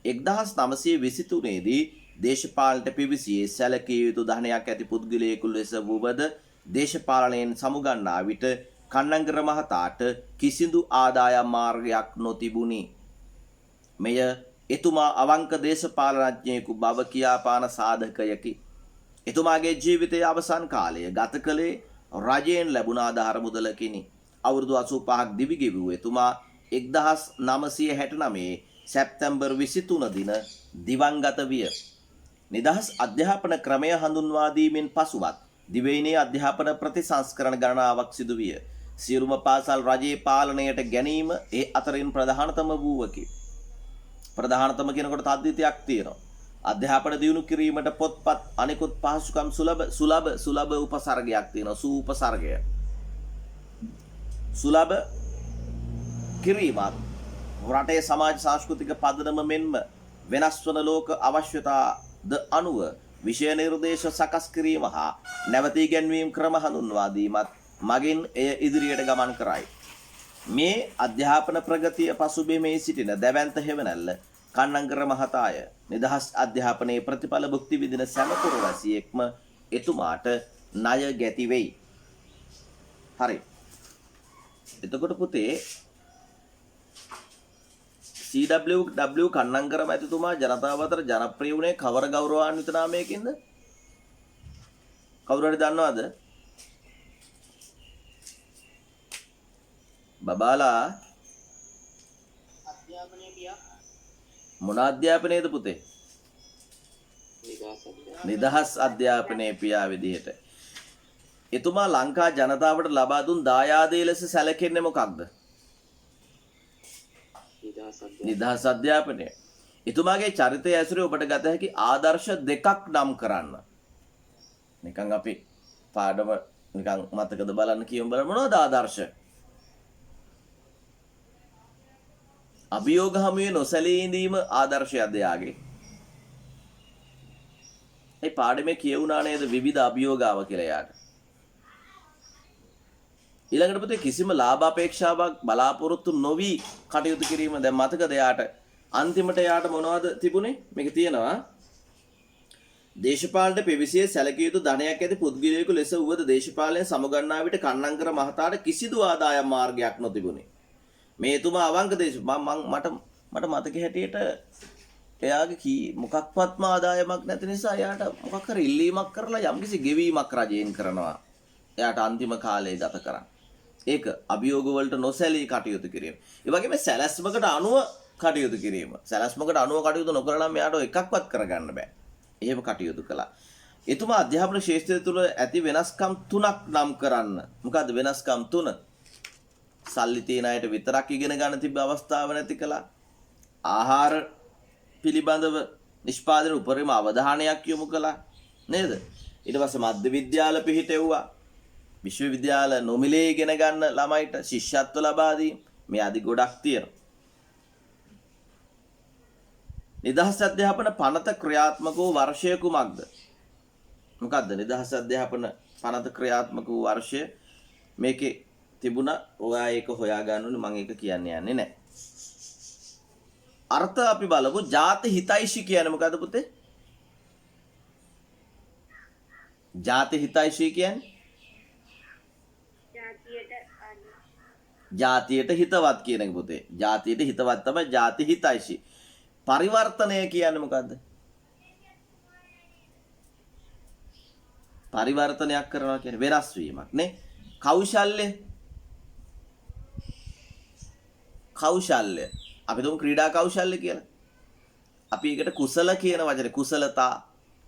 1923 දී දේශපාලනයට පිවිසියේ සැලකිය යුතු ධනයක් ඇති පුද්ගලයෙකු ලෙස වුවද දේශපාලනයෙන් සමුගන්නා විට කන්නංගර මහතාට කිසිදු ආදායම් මාර්ගයක් නොතිබුණි. මෙය එතුමා අවංක දේශපාලනඥයෙකු බව කියාපාන සාධකයකි. එතුමාගේ ජීවිතයේ අවසන් කාලය ගත කළේ රජයෙන් ලැබුණ ආධාර මුදලකිනි. අවුරුදු 85ක් දිවි ගෙවූ එතුමා 1969 සැප්තැම්බර් 23 දින දිවංගත විය. නිදහස් අධ්‍යාපන ක්‍රමය හඳුන්වා දීමෙන් පසුවත් දිවයිනේ අධ්‍යාපන ප්‍රතිසංස්කරණ ගණනාවක් සිදු විය. සියලුම පාසල් රජයේ පාලනයට ගැනීම ඒ අතරින් ප්‍රධානතම වූවකි. ප්‍රධානතම කියනකොට තද්දිතයක් තියෙනවා. අධ්‍යාපන දියුණු කිරීමට පොත්පත් අනිකුත් පහසුකම් සුලභ උපසර්ගයක් තියෙනවා. සූපසර්ගය. සුලභ කිරීමත් රටේ සමාජ සංස්කෘතික පදනම මෙන්ම වෙනස් වන ලෝක අවශ්‍යතාද අනුව විෂය නිර්දේශ සකස් කිරීම හා නැවත ඉගැන්වීම් ක්‍රම හඳුන්වා දීමත් මගින් එය ඉදිරියට ගමන් කරයි. මේ අධ්‍යාපන ප්‍රගතිය පසුබිමේ සිටින දැවැන්ත හෙවණැල්ල කන්නංගර මහතාය නිදහස් අධ්‍යාපනයේ ප්‍රතිඵල භුක්ති විඳින සෑම පුරවැසියෙක්ම එතුමාට ණය ගැති වෙයි. හරි. එතකොට පුතේ CW කන්නංගර මැතිතුමා ජනතාව අතර ජනප්‍රිය වුණේ කවර ගෞරවාන්විත නාමයකින්ද? කවුරු හරි දන්නවද? බබාලා මොන අධ්‍යාපනයේද පුතේ? නිදහස් අධ්‍යාපනයේ පියා විදිහට. එතුමා ලංකා ජනතාවට ලබා දුන් දායාදයේ ලෙස සැලකෙන්නේ මොකක්ද? නිදහස් අධ්‍යාපනය. එතුමාගේ චරිතය ඇසුරේ ඔබට ගත හැකි ආදර්ශ දෙකක් නම් කරන්න. නිකන් අපි පාඩම නිකන් මතකද බලන්න කියමු බලන්න මොනවද ආදර්ශ? අභියෝග හමුවේ නොසැලී ඉඳීම ආදර්ශයක්ද යාගේ? ඒ පාඩමේ කියවුණා නේද විවිධ අභියෝගාව කියලා යාට. ඊළඟට පුතේ කිසිම ලාභ අපේක්ෂාවක් බලාපොරොත්තු නොවි කටයුතු කිරීම දැන් මතකද යාට අන්තිමට යාට මොනවද තිබුණේ? මේක තියෙනවා දේශපාලනයට පිවිසියේ සැලකිය යුතු ධනයක් ඇති පුද්ගලයෙකු ලෙස වුවද දේශපාලනය සමගන්නා විට කන්නංගර මහතාට කිසිදු ආදායම් මාර්ගයක් නොතිබුණේ. මේ එතුමා අවංක මට මතක හැටියට එයාගේ මොකක්වත්ම ආදායමක් නැති නිසා එයාට මොකක් හරි ඉල්ලීමක් කරලා යම්කිසි ගෙවීමක් රජයෙන් කරනවා. එයාට අන්තිම කාලය ගත කරා. ඒක අභියෝග වලට නොසැලී කටයුතු කිරීම. ඒ වගේම සැලැස්මකට අනුව කටයුතු කිරීම. සැලැස්මකට අනුව කටයුතු නොකරලා මෙයාට එකක්වත් කරගන්න බෑ. එහෙම කටයුතු කළා. එතුමා අධ්‍යාපන ශාස්ත්‍රය තුළ ඇති වෙනස්කම් තුනක් නම් කරන්න. මොකද්ද වෙනස්කම් තුන? සල්ලි තියන අයට විතරක් ඉගෙන ගන්න තිබ්බ අවස්ථාව නැති කළා. ආහාර පිළිබඳව නිෂ්පාදන උපරිම අවධානයක් යොමු කළා. නේද? ඊට පස්සේ මධ්‍ය විද්‍යාල පිහිටෙව්වා. විශ්වවිද්‍යාල නොමිලේ ඉගෙන ගන්න ළමයිට ශිෂ්‍යත්ව ලබා දී මේ আদি ගොඩක් තියෙනවා. නිදහස් අධ්‍යාපන පනත ක්‍රියාත්මක වූ වර්ෂය කුමක්ද? මොකද්ද නිදහස් අධ්‍යාපන පනත ක්‍රියාත්මක වූ වර්ෂය? මේකේ තිබුණා. ඔයා ඒක හොයා ගන්න ඕනේ. මම ඒක කියන්න යන්නේ නැහැ. අර්ථ අපි බලමු. ජාති හිතයිෂි කියන්නේ මොකද්ද පුතේ? ජාති හිතයිෂි කියන්නේ ජාතියට හිතවත් කියන එක පුතේ. ජාතියට හිතවත් තමයි ජාති හිතයිෂි. පරිවර්තනය කියන්නේ මොකද්ද? පරිවර්තනයක් කරනවා කියන්නේ වෙනස් වීමක් නේ. කෞශල්‍ය අපි දුම් ක්‍රීඩා කෞශල්‍ය කියලා. අපි ඒකට කුසල කියන වචනේ කුසලතා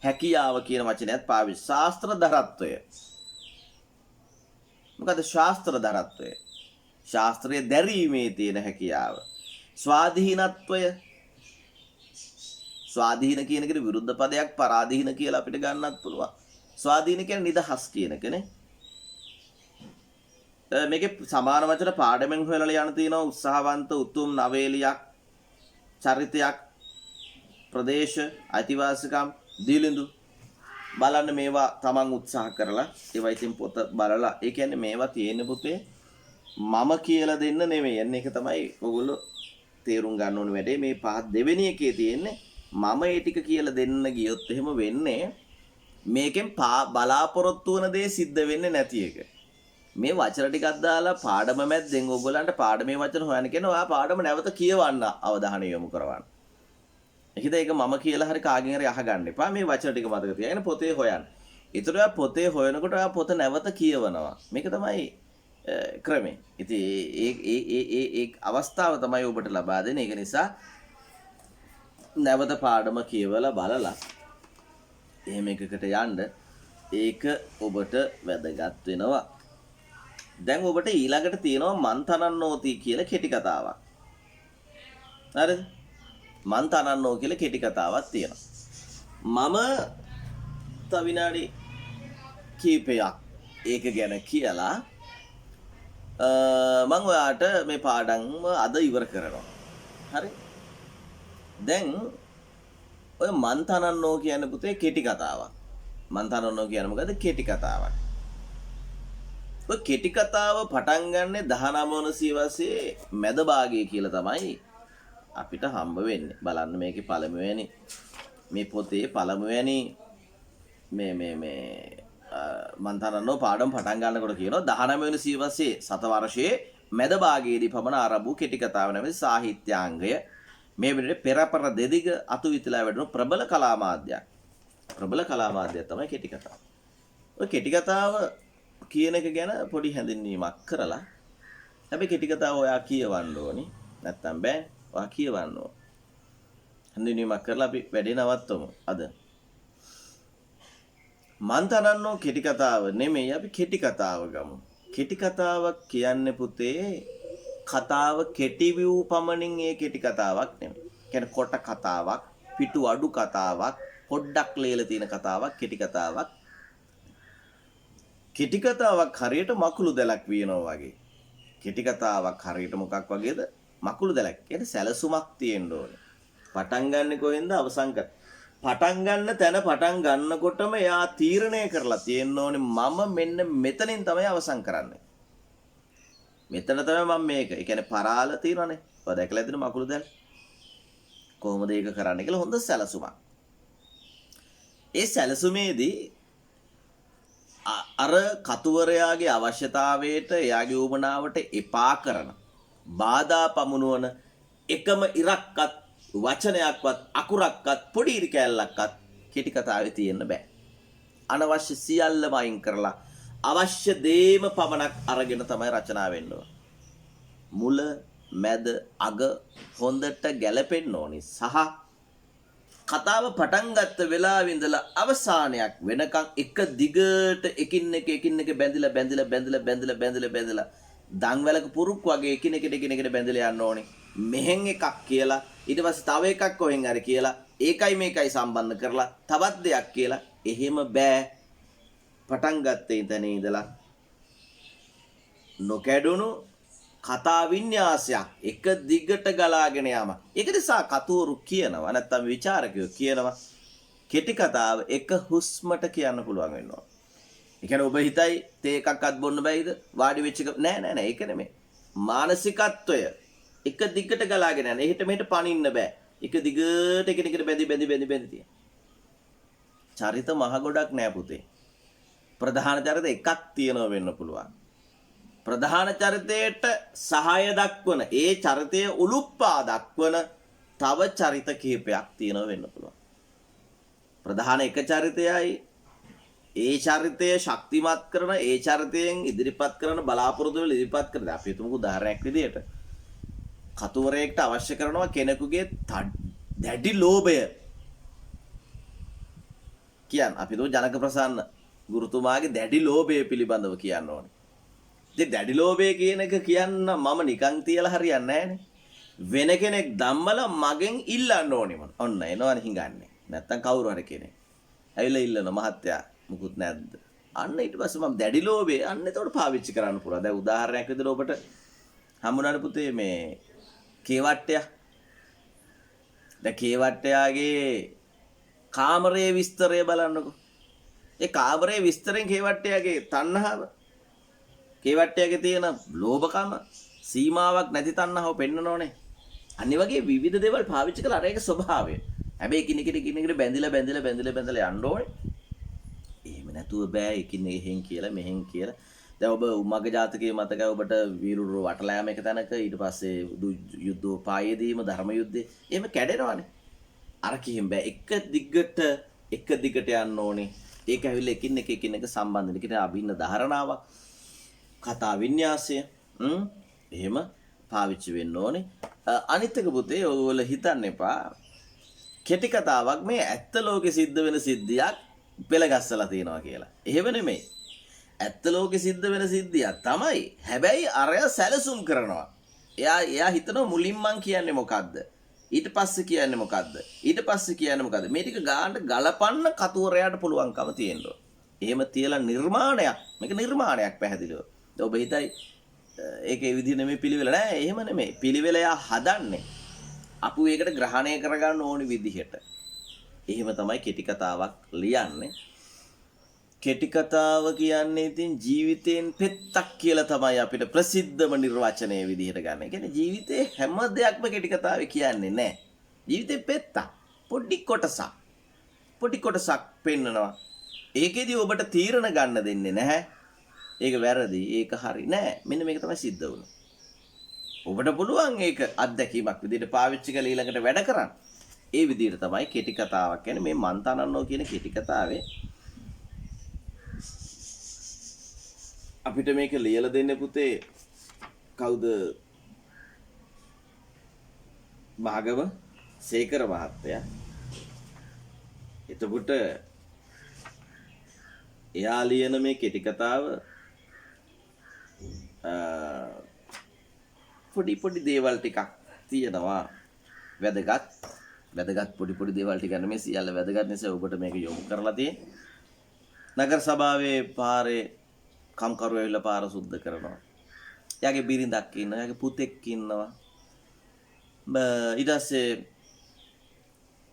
හැකියාව කියන වචනයත් පාවිච්චි. ශාස්ත්‍ර දරත්වය. මොකද ශාස්ත්‍ර දරත්වය? ශාස්ත්‍රයේ දැරීමේ තියෙන හැකියාව. ස්වාධීනත්වය. ස්වාධීන කියන එකට විරුද්ධ පදයක් පරාධීන කියලා අපිට ගන්නත් පුළුවන්. ස්වාධීන කියන්නේ නිදහස් කියන එකනේ. මේකේ සමාන වචන පාඩමෙන් හොයලා යන තියෙනවා. උත්සාහවන්ත, උතුම්, නවේලියක්, චරිතයක්, ප්‍රදේශ, අයිතිවාසිකම්, දීලිඳු. බලන්න මේවා තමන් උත්සාහ කරලා ඒවා ඉතින් පොත බලලා ඒ කියන්නේ මේවා තියෙන පුතේ මම කියලා දෙන්න නෙමෙයි. එන්නේ ඒක තමයි ඔයගොල්ලෝ තේරුම් ගන්න ඕන වැඩේ. මේ පහ දෙවෙනි එකේ තියෙන්නේ මම ඒ ටික කියලා දෙන්න ගියොත් එහෙම වෙන්නේ මේකෙන් බලාපොරොත්තු වෙන දේ සිද්ධ වෙන්නේ නැති එක. මේ වචන ටිකක් දාලා පාඩම මැද්දෙන් ඔයගොල්ලන්ට පාඩමේ වචන හොයන්න කියන ඔයා පාඩම නැවත කියවන්න අවධානය යොමු කරවන්න. ඒකද ඒක මම කියලා හරි කාගෙන් හරි අහගන්න එපා. මේ වචන ටික මතක තියාගෙන පොතේ හොයන්න. ඒතර ඔයා පොතේ හොයනකොට ඔයා පොත නැවත කියවනවා. මේක තමයි ක්‍රමය. ඉතින් ඒ අවස්ථාව තමයි ඔබට ලබා දෙන්නේ. ඒක නිසා නැවත පාඩම කියවලා බලලා එහෙම එකකට යන්න ඒක ඔබට වැදගත් වෙනවා. දැන් ඔබට ඊළඟට තියෙනවා මන් තනන්නෝති කියලා කෙටි කතාවක්. හරිද? මන් තනන්නෝ කියලා කෙටි කතාවක් තියෙනවා. මම තව විනාඩි කීපයක් ඒක ගැන කියලා මම ඔයාට මේ පාඩම් අද ඉවර කරනවා. හරි? දැන් ඔය මන් තනන්නෝ කියන්නේ පුතේ කෙටි කතාවක්. මන් තනන්නෝ කියන්නේ මොකද? කෙටි කතාවක්. ඔය කෙටි කතාව පටන් ගන්නෙ 19 වන සියවසේ මැද භාගයේ කියලා තමයි අපිට හම්බ වෙන්නේ. බලන්න මේකේ පළමුවෙනි මේ පොතේ පළමුවෙනි මේ මන් තනන්නෝ පාඩම් පටන් ගන්නකොට කියනවා 19 වෙනි සියවසේ සත වර්ෂයේ මැද භාගයේදී පමණ ආරම්භ වූ කෙටි කතාව නැමැති සාහිත්‍යාංගය මේ වෙලේ පෙරපර දෙදිග අතු විතලා වැඩුණු ප්‍රබල කලා මාධ්‍යයක්. ප්‍රබල කලා මාධ්‍යය තමයි කෙටි කතාව. ඔය කෙටි කතාව කියන එක ගැන පොඩි හැඳින්වීමක් කරලා හැබැයි කෙටි කතාව ඔයා කියවන්න ඕනි. නැත්තම් බෑ. ඔයා කියවන්න ඕන. හැඳින්වීමක් කරලා අපි වැඩේ නවත්තමු අද. මන් තනන්නෝ කෙටි කතාව නෙමෙයි අපි කෙටි කතාව ගමු. කෙටි කතාවක් කියන්නේ පුතේ කතාව කෙටි වූ පමණින් ඒ කෙටි කතාවක් නෙමෙයි. කියන්නේ කොට කතාවක්, පිටු අඩු කතාවක්, පොඩ්ඩක් ලියලා තියෙන කතාවක් කෙටි කතාවක්. කෙටි කතාවක් හරියට මකුළු දැලක් වියනවා වගේ. කෙටි කතාවක් හරියට මොකක් වගේද? මකුළු දැලක්. කියන්නේ සැලසුමක් තියෙන්න ඕනේ. පටන් ගන්න කොහෙන්ද අවසන් කර. පටන් ගන්න තැන පටන් ගන්නකොටම එයා තීරණය කරලා තියෙන්න ඕනේ මම මෙන්න මෙතනින් තමයි අවසන් කරන්නේ. මෙතන තමයි මම මේක. ඒ කියන්නේ පරාල තියෙනවනේ. ඔය දැකලා ඇතිනේ මකුළු දැල්. කොහොමද ඒක කරන්නේ කියලා හොඳ සැලසුමක්. ඒ සැලසුමේදී අර කතුවරයාගේ අවශ්‍යතාවයට එයාගේ උවමනාවට එපා කරන බාධා පමුණුවන එකම ඉරක්වත් වචනයක්වත් අකුරක්වත් පොඩි ඉරි කැලලක්වත් කෙටි කතාවේ තියෙන්න බෑ. අනවශ්‍ය සියල්ලම අයින් කරලා අවශ්‍ය දේම පමණක් අරගෙන තමයි රචනා වෙන්න ඕන. මුල, මැද, අග හොඳට ගැලපෙන්න ඕනි සහ කතාව පටන් ගත්ත වෙලාවෙ ඉඳලා අවසානයක් වෙනකන් එක දිගට එකින් එක බැඳිලා දන්වැලක පුරුක් වගේ එකිනෙකට බැඳිලා යන්න ඕනේ. මෙහෙන් එකක් කියලා ඊට පස්සේ තව එකක් කොහෙන් හරි කියලා ඒකයි මේකයි සම්බන්ධ කරලා තවත් දෙයක් කියලා එහෙම බෑ. පටන් ගත්තේ ඉතින් ඉඳලා නොකැඩුණු කතා වින්‍යාසයක් එක දිගට ගලාගෙන යාම. ඒක නිසා කතුවරු කියනවා නැත්නම් විචාරකයෝ කියනවා කෙටි කතාව එක හුස්මට කියන්න පුළුවන් වෙනවා. ඒ කියන්නේ ඔබ හිතයි තේ එකක්වත් බොන්න බෑයිද? වාඩි වෙච්ච එක නෑ ඒක නෙමෙයි. මානසිකත්වය එක දිගට ගලාගෙන යන. එහෙට මෙහෙට පනින්න බෑ. එක දිගට එකිනෙකට බැඳි තියෙන. චරිත මහ ගොඩක් නෑ පුතේ. ප්‍රධාන චරිත එකක් තියෙනවා වෙන්න පුළුවන්. ප්‍රධාන චරිතයට සහාය දක්වන ඒ චරිතයේ උලුප්පා දක්වන තව චරිත කිහිපයක් තියෙනවා වෙන්න පුළුවන්. ප්‍රධාන එක චරිතයයි ඒ චරිතය ශක්තිමත් කරන ඒ චරිතයෙන් ඉදිරිපත් කරන බලාපොරොත්තු වල ඉදිරිපත් කරන අපි හිතමුකෝ උදාහරණයක් විදියට කතුවරයෙක්ට අවශ්‍ය කරනවා කෙනෙකුගේ දැඩි ලෝභය කියන්න අපි දෝ ජනක ප්‍රසන්න ගුරුතුමාගේ දැඩි ලෝභය පිළිබඳව කියන්න ඕනේ. ඉතින් දැඩි ලෝභය කියන එක කියන්න මම නිකන් තියලා හරියන්නේ නැහනේ. වෙන කෙනෙක් ධම්මලා මගෙන් ඉල්ලන්න ඕනේ මම. ඔන්න එනවනේ හිඟන්නේ. නැත්තම් කවුරු හරි කෙනෙක්. ඇවිල්ලා ඉල්ලන මහත්තයා මුකුත් නැද්ද? අන්න ඊට පස්සේ මම දැඩි ලෝභය අන්න එතකොට පාවිච්චි කරන්න පුළුවන්. දැන් උදාහරණයක් විදිහට ඔබට හම්බුනානේ පුතේ මේ කේවට්ටය. දැන් කේවට්ටයාගේ කාමරයේ විස්තරය බලන්නකෝ. ඒ කාමරයේ විස්තරෙන් කේවට්ටයාගේ තණ්හාව කේවට්ටයාගේ තියෙන ලෝභකම සීමාවක් නැති තණ්හාව පෙන්නනෝනේ. අනිත් වගේ විවිධ දේවල් පාවිච්චි කරලා අර ඒක ස්වභාවය. හැබැයි කිනෙකට බැඳිලා යන්න ඕනේ. එහෙම නැතුව බෑ එකින් එහෙන් කියලා මෙහෙන් කියලා. දැන් ඔබ උමග ජාතකයේ මතකයි ඔබට වීරුරු වටලෑම එක තැනක ඊට පස්සේ යුද්ධෝපායේදීම ධර්ම යුද්ධේ එහෙම කැඩෙනවානේ. අර කිහිම් බෑ එක දිගට යන්න ඕනේ. ඒක ඇවිල්ලා එකින් එක සම්බන්ධ වෙන. ඒකට අභින්න ධාරණාවක් කතා වින්‍යාසය එහෙම පාවිච්චි වෙන්න ඕනේ. අනිත් එක පුතේ ඔයගොල්ලෝ හිතන්න එපා. කෙටි කතාවක් මේ ඇත්ත ලෝකෙ සිද්ධ වෙන සිද්ධියක් පෙළගස්සලා තියෙනවා කියලා. එහෙම නෙමෙයි. ඇත්ත ලෝකෙ සිද්ධ වෙන සිද්ධියක් තමයි. හැබැයි අරය සැලසුම් කරනවා. එයා හිතනවා මුලින් මං කියන්නේ මොකද්ද? ඊට පස්සේ කියන්නේ මොකද්ද? ඊට පස්සේ කියන්නේ මොකද්ද? මේ ටික ගානට ගලපන්න කතුවරයාට පුළුවන්කම තියෙනවා. එහෙම තියලා නිර්මාණයක්. මේක නිර්මාණයක් පැහැදිලිව. ඔබ හිතයි ඒකේ විදිහ නෙමෙයි පිළිවෙල නෑ. එහෙම නෙමෙයි. පිළිවෙල යා හදන්නේ. අපු ඒකට ග්‍රහණය කරගන්න ඕනි විදිහට. එහෙම තමයි කෙටි කතාවක් ලියන්නේ. කෙටි කතාව කියන්නේ ඉතින් ජීවිතයෙන් පෙත්තක් කියලා තමයි අපිට ප්‍රසිද්ධම නිර්වචනය විදිහට ගන්න. ඒ කියන්නේ ජීවිතේ හැම දෙයක්ම කෙටි කතාවේ කියන්නේ නැහැ. ජීවිතේ පෙත්තක්. පොඩි කොටසක් පෙන්නනවා. ඒකෙදි ඔබට තීරණ ගන්න දෙන්නේ නැහැ. ඒක වැරදි. ඒක හරි නෑ. මෙන්න මේක තමයි සිද්ධ වුනේ. ඔබට පුළුවන් ඒක අත්දැකීමක් විදිහට පාවිච්චි කරලා ඊළඟට වැඩ කරන්න. ඒ විදිහට තමයි කෙටි කතාවක් කියන්නේ මේ මන් තනන්නෝ කියන කෙටි කතාවේ අපිට මේක ලියලා දෙන්න පුතේ කවුද? භාගව සේකර මහත්තයා. එතකොට එයා ලියන මේ කෙටි කතාව පොඩි දේවල් ටිකක් තියෙනවා වැදගත් පොඩි දේවල් ටික නෙමෙයි සියල්ල වැදගත් නිසා ඔබට මේක යොමු කරලා තියෙන්නේ. නගර සභාවේ පාරේ කම්කරු ඇවිල්ලා පාර සුද්ධ කරනවා. එයාගේ බිරිඳක් ඉන්නවා, එයාගේ පුතෙක් ඉන්නවා. ඊට පස්සේ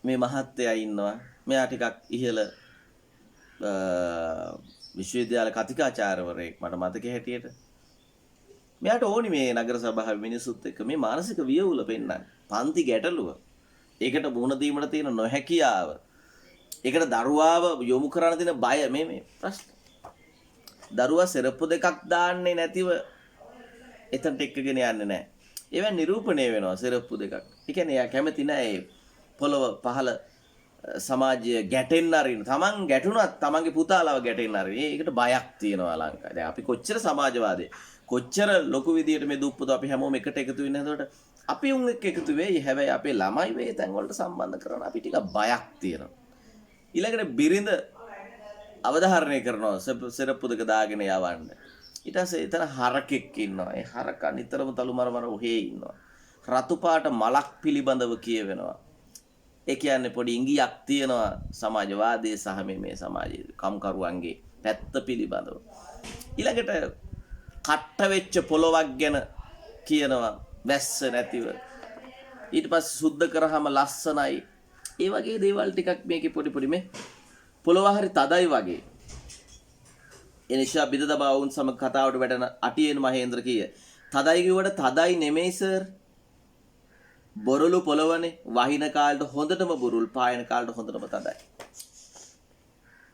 මේ මහත්තයා ඉන්නවා. මෙයා ටිකක් ඉහළ විශ්වවිද්‍යාල කතිකාචාර්යවරයෙක් මට මතකයේ හැටියට. මෙයාට ඕනි මේ නගර සභාවේ මිනිස්සුත් එක්ක මේ මානසික වියවුල පෙන්වන්න. පන්ති ගැටලුව. ඒකට මුහුණ දීමට තියෙන නොහැකියාව. ඒකට දරුවාව යොමු කරන්න තියෙන බය මේ ප්‍රශ්න. දරුවා සෙරප්පු දෙකක් දාන්නේ නැතිව එතනට එක්කගෙන යන්නේ නැහැ. ඒවෙන් නිරූපණය වෙනවා සෙරප්පු දෙකක්. ඒ කියන්නේ එයා කැමති නැහැ ඒ පොළව පහළ සමාජය ගැටෙන්න අරින්න. Taman ගැටුණත් Tamanගේ පුතාලව ගැටෙන්න අරින්න. ඒකට බයක් තියෙනවා ලංකාවේ. දැන් අපි කොච්චර සමාජවාදී කොච්චර ලොකු විදියට මේ දුප්පතු අපි හැමෝම එකට එකතු වෙන්නේ. එතකොට අපි උන් එක්ක එකතු වෙයි. හැබැයි අපේ ළමයි මේ තැන් වලට සම්බන්ධ කරන අපි ටික බයක් තියෙනවා. ඊළඟට බිරිඳ අවධාරණය කරනවා සෙරප්පු දෙක දාගෙන යවන්න. ඊට පස්සේ එතන හරකෙක් ඉන්නවා. ඒ හරකා නිතරම තලු මර ඔහේ ඉන්නවා. රතු පාට මලක් පිළිබඳව කියවෙනවා. ඒ කියන්නේ පොඩි ඉඟියක් තියෙනවා සමාජවාදයේ සහ මේ සමාජයේ කම්කරුවන්ගේ පැත්ත පිළිබඳව. ඊළඟට කට්ට වෙච්ච පොලොවක් ගැන කියනවා වැස්ස නැතිව. ඊට පස්සේ සුද්ධ කරාම ලස්සනයි. ඒ වගේ දේවල් ටිකක් මේකේ පොඩි මේ පොළොව හරි තදයි වගේ. එනිසා බිද දබා වුන් සමග කතාවට වැටෙන අටියේන මහේන්ද්‍ර කීය. තදයි කිව්වට තදයි නෙමෙයි සර්. බොරළු පොළවනේ වහින කාලට හොඳටම බුරුල් පායන කාලට හොඳටම තදයි.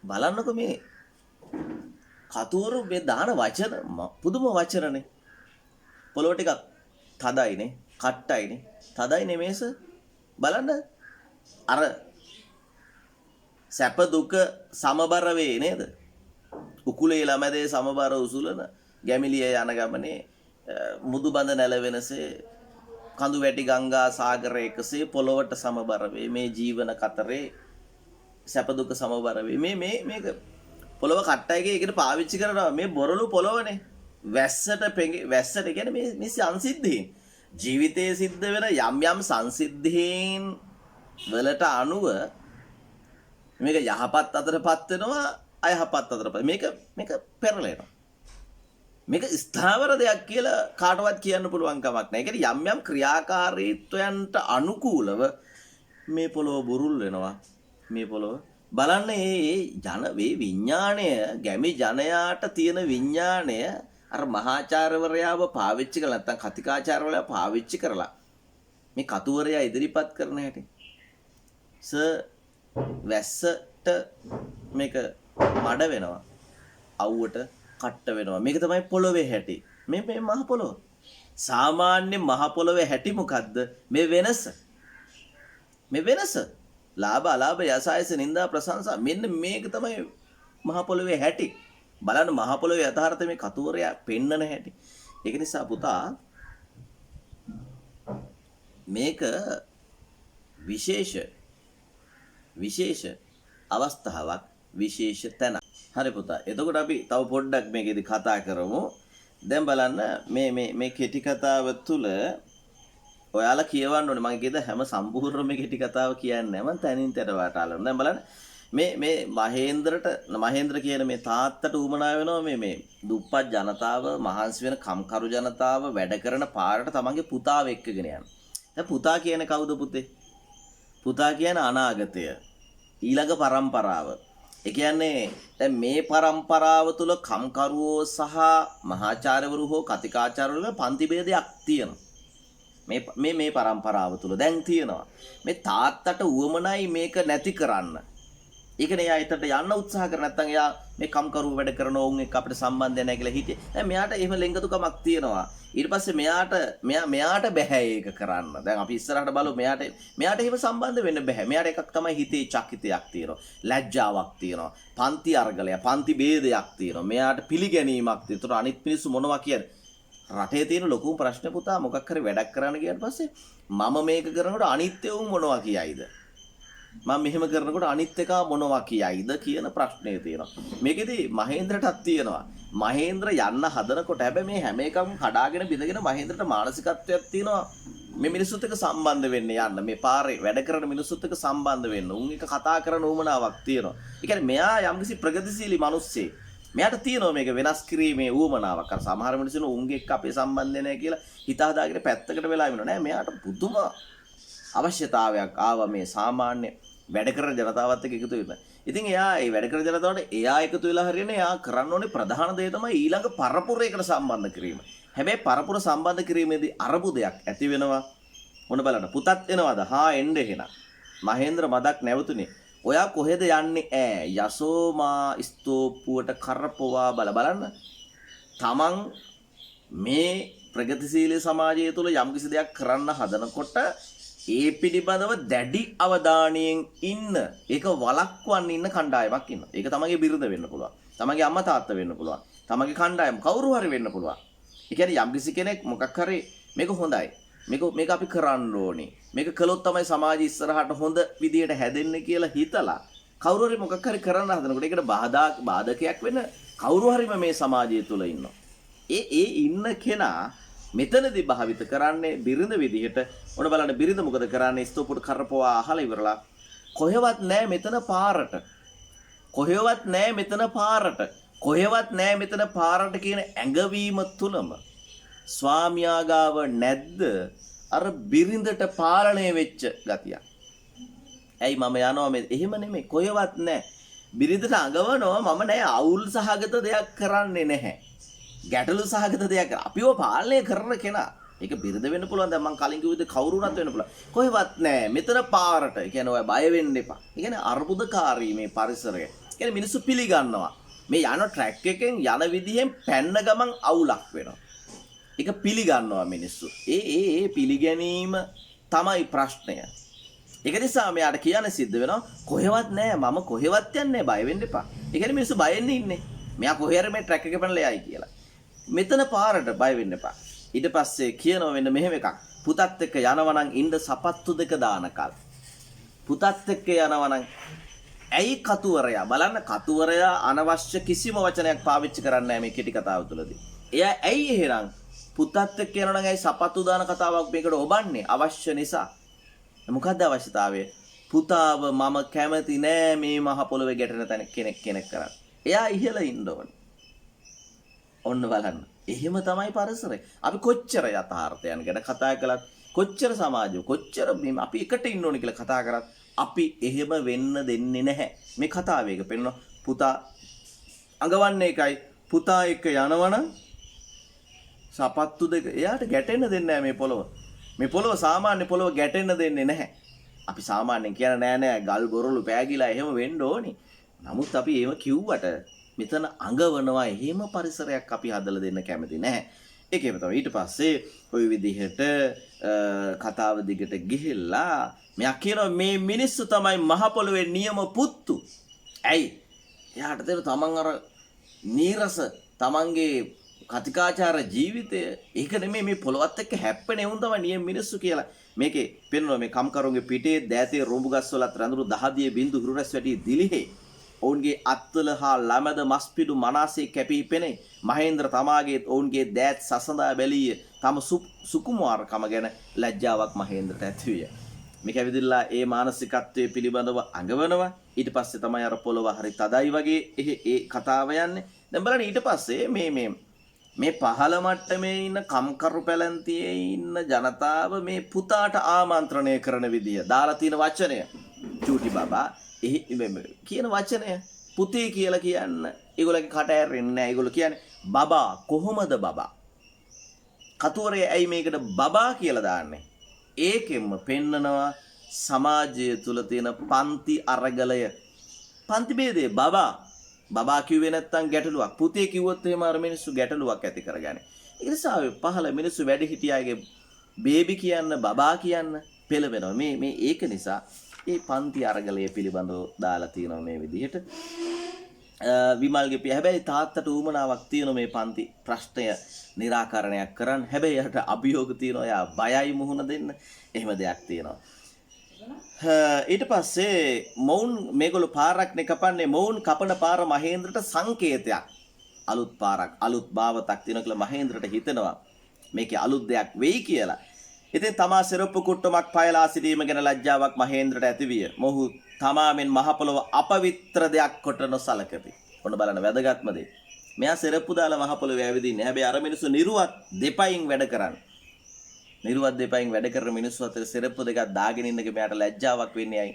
බලන්නකො මේ කතුවරු මේ දාන වචන පුදුම වචනනේ. පොළොව ටිකක් තදයිනේ, කට්ටයිනේ. තදයි නෙමෙයි සර්. බලන්න අර සැප දුක සමබර වේ නේද? උකුලේ ළමැදේ සමබර උසුලන ගැමිලිය යන ගමනේ මුදු බඳ නැලවෙනසේ කඳු වැටි ගංගා සාගර එකසේ පොළොවට සමබර වේ මේ ජීවන කතරේ සැප දුක සමබර වේ. මේක පොළව කට්ටයගේ ඒකට පාවිච්චි කරනවා මේ බොරළු පොළවනේ. වැස්සට කියන්නේ මේ සංසිද්ධීන්. ජීවිතයේ සිද්ධ වෙන යම් සංසිද්ධීන් වලට අනුව මේක යහපත් අතරපත් වෙනවා අයහපත් අතරපත්. මේක පෙරලෙනවා. මේක ස්ථාවර දෙයක් කියලා කාටවත් කියන්න පුළුවන් කමක් නැහැ. ඒ කියන්නේ යම් ක්‍රියාකාරීත්වයන්ට අනුකූලව මේ පොළොව බුරුල් වෙනවා. මේ පොළොව බලන්න මේ විඥාණය ගැමි ජනයාට තියෙන විඥාණය අර මහාචාර්යවරයාව පාවිච්චි කරලා නැත්නම් කතිකාචාර්යවරයා පාවිච්චි කරලා මේ කතුවරයා ඉදිරිපත් කරන හැටි. වැස්සට මේක මඩ වෙනවා. අවුවට කට්ට වෙනවා. මේක තමයි පොළොවේ හැටි. මේ මහ පොළොව. සාමාන්‍ය මහ පොළොවේ හැටි මොකද්ද? මේ වෙනස. ලාභ අලාභ යසායස නින්දා ප්‍රශංසා මෙන්න මේක තමයි මහ පොළොවේ හැටි. බලන්න මහ පොළොවේ යථාර්ථය මේ කතුවරයා පෙන්නන හැටි. ඒක නිසා පුතා මේක විශේෂ අවස්ථාවක් විශේෂ තැන. හරි පුතා. එතකොට අපි තව පොඩ්ඩක් මේකෙදි කතා කරමු. දැන් බලන්න මේ කෙටි කතාව තුළ ඔයාලා කියවන්න ඕනේ. මම කියද හැම සම්පූර්ණ මේ කෙටි කතාව කියන්නේ නැහැ. මම තනින් තර වටාලන. දැන් බලන්න මේ මහේන්ද්‍ර කියන මේ තාත්තට උමනා වෙනවා මේ දුප්පත් ජනතාව මහන්සි වෙන කම්කරු ජනතාව වැඩ කරන පාරට තමන්ගේ පුතාව එක්කගෙන යනවා. දැන් පුතා කියන්නේ කවුද පුතේ? පුතා කියන්නේ අනාගතය. ඊළඟ පරම්පරාව. ඒ කියන්නේ දැන් මේ පරම්පරාව තුල කම්කරුවෝ සහ මහාචාර්යවරු හෝ කතිකාචාර්යවරු පන්ති ભેදයක් තියෙනවා. මේ පරම්පරාව තුල දැන් තියෙනවා. මේ තාත්තට උවමනයි මේක නැති කරන්න. ඒකනේ එයා එතට යන්න උත්සාහ කර නැත්නම් එයා මේ කම්කරුව වැඩ කරන ඕන් එක්ක අපිට සම්බන්ධය නැහැ කියලා හිටියේ. දැන් මෙයාට එහෙම ලෙන්ගතුකමක් තියෙනවා. ඊට පස්සේ මෙයාට බෑ ඒක කරන්න. දැන් අපි ඉස්සරහට බලමු මෙයාට එහෙම සම්බන්ධ වෙන්න බෑ. මෙයාට එකක් තමයි හිතේ චකිතයක් තියෙනවා. ලැජ්ජාවක් තියෙනවා. පන්ති අර්ගලය, පන්ති ભેදයක් තියෙනවා. මෙයාට පිළිගැනීමක් තියෙනවා. ඒතර අනිත් මිනිස්සු මොනවා කියන්නේ? රටේ තියෙන ලොකුම ප්‍රශ්නේ පුතා මොකක් හරි වැඩක් කරන්න ගියාට පස්සේ මම මේක කරනකොට අනිත් උන් මොනවා කියයිද? මම මෙහෙම කරනකොට අනිත් එක මොනවා කියයිද කියන ප්‍රශ්නේ තියෙනවා. මේකෙදි මහේන්ද්‍රටත් තියෙනවා. මහේන්ද්‍ර යන්න හදනකොට හැබැයි මේ හැම එකම කඩාගෙන බිඳගෙන මහේන්ද්‍රට මානසිකත්වයක් තියෙනවා. මේ මිනිස්සුත් එක්ක සම්බන්ධ වෙන්න යන්න. මේ පාරේ වැඩ කරන මිනිස්සුත් එක්ක සම්බන්ධ වෙන්න. උන් එක කතා කරන උවමනාවක් තියෙනවා. ඒ කියන්නේ මෙයා යම්කිසි ප්‍රගතිශීලී මිනිස්සෙක්. මෙයාට තියෙනවා මේක වෙනස් කිරීමේ උවමනාවක්. අර සමහර මිනිස්සුන් උන්ගේ එක්ක අපේ සම්බන්ධය නැහැ කියලා හිත හදාගෙන පැත්තකට වෙලා ඉන්නවා. නෑ මෙයාට පුදුම අවශ්‍යතාවයක් ආවා මේ සාමාන්‍ය වැඩ කරන ජනතාවත් එක්ක එකතු වෙන්න. ඉතින් එයා ඒ වැඩ කරන ජනතාවට එයා එකතු වෙලා හරියන්නේ එයා කරන්න ඕනේ ප්‍රධාන දේ තමයි ඊළඟ පරපුරයකට සම්බන්ධ කිරීම. හැබැයි පරපුර සම්බන්ධ කිරීමේදී අරබුදයක් ඇති වෙනවා. මොන බලන්න පුතත් එනවද? හා එන්න එහෙනම්. මහේන්ද්‍ර මදක් නැවතුනේ. ඔයා කොහෙද යන්නේ? යසෝමා ස්තූපුවට කරපුවා බලන්න. තමන් මේ ප්‍රගතිශීලී සමාජය තුළ යම්කිසි දෙයක් කරන්න හදනකොට ඒ පිළිබඳව දැඩි අවධානයෙන් ඉන්න ඒක වළක්වන්න ඉන්න කණ්ඩායමක් ඉන්නවා. ඒක තමගේ බිරිඳ වෙන්න පුළුවන්. තමගේ අම්මා තාත්තා වෙන්න පුළුවන්. තමගේ කණ්ඩායම කවුරු හරි වෙන්න පුළුවන්. ඒ කියන්නේ යම්කිසි කෙනෙක් මොකක් හරි මේක හොඳයි. මේක අපි කරන්න ඕනේ. මේක කළොත් තමයි සමාජය ඉස්සරහට හොඳ විදියට හැදෙන්නේ කියලා හිතලා කවුරු හරි මොකක් හරි කරන්න හදනකොට ඒකට බාධකයක් වෙන කවුරු හරිම මේ සමාජය තුල ඉන්නවා. ඒ ඉන්න කෙනා මෙතනදී භාවිත කරන්නේ බිරිඳ විදිහට. ඔන්න බලන්න බිරිඳ මොකද කරන්නේ? ස්තූපුට කරපුවා අහලා ඉවරලා කොහෙවත් නෑ මෙතන පාරට. කොහෙවත් නෑ මෙතන පාරට කියන ඇඟවීම තුලම ස්වාමියා ගාව නැද්ද අර බිරිඳට පාලනය වෙච්ච ගතියක්. ඇයි මම යනවා මේ එහෙම නෙමෙයි කොහෙවත් නෑ. බිරිඳට අඟවනවා මම නෑ අවුල් සහගත දෙයක් කරන්නේ නැහැ. ගැටලු සහගත දෙයක් අපිව පාලනය කරන කෙනා. ඒක බිරිඳ වෙන්න පුළුවන්. දැන් මම කලින් කිව්ව විදිහට කවුරු වුණත් වෙන්න පුළුවන්. කොහෙවත් නෑ මෙතන පාරට. ඒ කියන්නේ ඔය බය වෙන්න එපා. ඒ කියන්නේ අර්බුදකාරී මේ පරිසරය. ඒ කියන්නේ මිනිස්සු පිළිගන්නවා. මේ යන ට්‍රැක් එකෙන් යන විදිහෙන් පැන්න ගමන් අවුලක් වෙනවා. ඒක පිළිගන්නවා මිනිස්සු. ඒ පිළිගැනීම තමයි ප්‍රශ්නය. ඒක නිසා මෙයාට කියන්න සිද්ධ වෙනවා කොහෙවත් නෑ මම කොහෙවත් යන්නේ බය වෙන්න එපා. ඒ කියන්නේ මිනිස්සු බයෙන් ඉන්නේ. මෙයා කොහේ හරි මේ ට්‍රැක් එක පැනලා යයි කියලා. මෙතන පාරට බය වෙන්න එපා. ඊට පස්සේ කියනවා වෙන්න මෙහෙම එකක්. පුතත් එක්ක යනවා නම් ඉන්න සපත්තු දෙක දානකල්. පුතත් එක්ක යනවා නම් ඇයි කතුවරයා බලන්න කතුවරයා අනවශ්‍ය කිසිම වචනයක් පාවිච්චි කරන්නේ නැහැ මේ කෙටි කතාව තුළදී. එයා ඇයි එහෙනම් පුතත් එක්ක යනවා නම් ඇයි සපත්තු දාන කතාවක් මේකට ඔබන්නේ අවශ්‍ය නිසා. මොකද්ද අවශ්‍යතාවය? පුතාව මම කැමති නෑ මේ මහ පොළොවේ ගැටෙන තැන කෙනෙක් කරන්න. එයා ඉහළ ඉන්න ඕනේ. ඔන්න බලන්න. එහෙම තමයි පරිසරය. අපි කොච්චර යථාර්ථයන් ගැන කතා කළත් කොච්චර සමාජය කොච්චර අපි එකට ඉන්න ඕනේ කියලා කතා කරත් අපි එහෙම වෙන්න දෙන්නේ නැහැ. මේ කතාවේ එක පෙන්නන පුතා අඟවන්නේ එකයි පුතා එක්ක යනවනම් සපත්තු දෙක එයාට ගැටෙන්න දෙන්නේ නැහැ මේ පොළොව. මේ පොළොව සාමාන්‍ය පොළොව ගැටෙන්න දෙන්නේ නැහැ. අපි සාමාන්‍යයෙන් කියන නෑ ගල් බොරළු පෑගිලා එහෙම වෙන්න ඕනි. නමුත් අපි එහෙම කිව්වට මෙතන අඟවනවා එහෙම පරිසරයක් අපි හදලා දෙන්න කැමති නැහැ. ඒකේම තමයි ඊට පස්සේ ওই විදිහට කතාව දිගට ගිහිල්ලා මෙයා කියනවා මේ මිනිස්සු තමයි මහ පොළොවේ නියම පුත්තු. ඇයි? එයාට දෙන තමන් අර නීරස තමන්ගේ කතිකාචාර ජීවිතය ඒක නෙමෙයි මේ පොළොවත් එක්ක හැප්පෙන උන් තමයි නියම මිනිස්සු කියලා. මේකේ පෙන්වනවා මේ කම්කරුන්ගේ පිටේ දෑතේ රොඹු ගස්වලත් රඳුරු දහදියේ බින්දු හිරු රැස් වැටි දිලිහේ ඔවුන්ගේ අත්වල හා ළමද මස්පිඩු මනාසේ කැපී පෙනේ. මහේන්ද්‍ර තමාගේ ඔවුන්ගේ දෑත් සසඳා බැලීය. තම සුකුමාරකම ගැන ලැජ්ජාවක් මහේන්ද්‍රට ඇතිවිය. මේක ඇවිදilla ඒ මානසිකත්වයේ පිළිබඳව අඟවනවා. ඊට පස්සේ තමයි අර පොළොව හරි තදයි වගේ ඒ කතාව යන්නේ. දැන් බලන්න ඊට පස්සේ මේ පහළ මට්ටමේ ඉන්න කම්කරු පැලැන්තියේ ඉන්න ජනතාව මේ පුතාට ආමන්ත්‍රණය කරන විදිය දාලා තියෙන වචනය චූටි බබා කියන වචනය පුතේ කියලා කියන්න ඒගොල්ලගේ කට ඇරෙන්නේ නැහැ. ඒගොල්ලෝ කියන්නේ බබා කොහොමද බබා? කතුවරේ ඇයි මේකට බබා කියලා දාන්නේ? ඒකෙන්ම පෙන්නනවා සමාජය තුල තියෙන පන්ති අරගලය. පන්ති ભેදේ බබා කිව්වේ නැත්තම් ගැටලුවක්. පුතේ කිව්වොත් එහෙම අර මිනිස්සු ගැටලුවක් ඇති කරගන්නේ. ඒ නිසා පහළ මිනිස්සු වැඩි හිටියාගේ බේබි කියන්න බබා කියන්න පෙළවෙනවා. මේ ඒක නිසා ඒ පන්ති අරගලය පිළිබඳව දාලා තියෙනවා මේ විදිහට. විමල්ගේ හැබැයි තාත්තට උවමනාවක් තියෙනවා මේ පන්ති ප්‍රශ්නය निराකරණයක් කරන්න. හැබැයි යට අභියෝග තියෙනවා. එයා බයයි මුහුණ දෙන්න. එහෙම දෙයක් තියෙනවා. ඊට පස්සේ මොවුන් මේගොල්ලෝ පාරක් නේ කපන්නේ. මොවුන් කපන පාර මහේන්ද්‍රට සංකේතයක්. අලුත් පාරක් අලුත් භාවතක් තියෙනවා කියලා මහේන්ද්‍රට හිතෙනවා. මේකේ අලුත් දෙයක් වෙයි කියලා. ඉතින් තමා සිරප්පු කුට්ටමක් පයලා සිටීම ගැන ලැජ්ජාවක් මහේන්ද්‍රට ඇතිවිය. මොහු තමාමෙන් මහ පොළොව අපවිත්‍ර දෙයක් කොට නොසලකති. ඔන්න බලන්න වැදගත්ම දේ. මෙයා සිරප්පු දාලා මහ පොළොවේ ඇවිදින්නේ. හැබැයි අර මිනිස්සු නිර්වත් දෙපයින් වැඩ කරන්නේ. නිර්වත් දෙපයින් වැඩ කරන මිනිස්සු අතර සිරප්පු දෙකක් දාගෙන ඉන්නක මෙයාට ලැජ්ජාවක් වෙන්නේ ඇයි?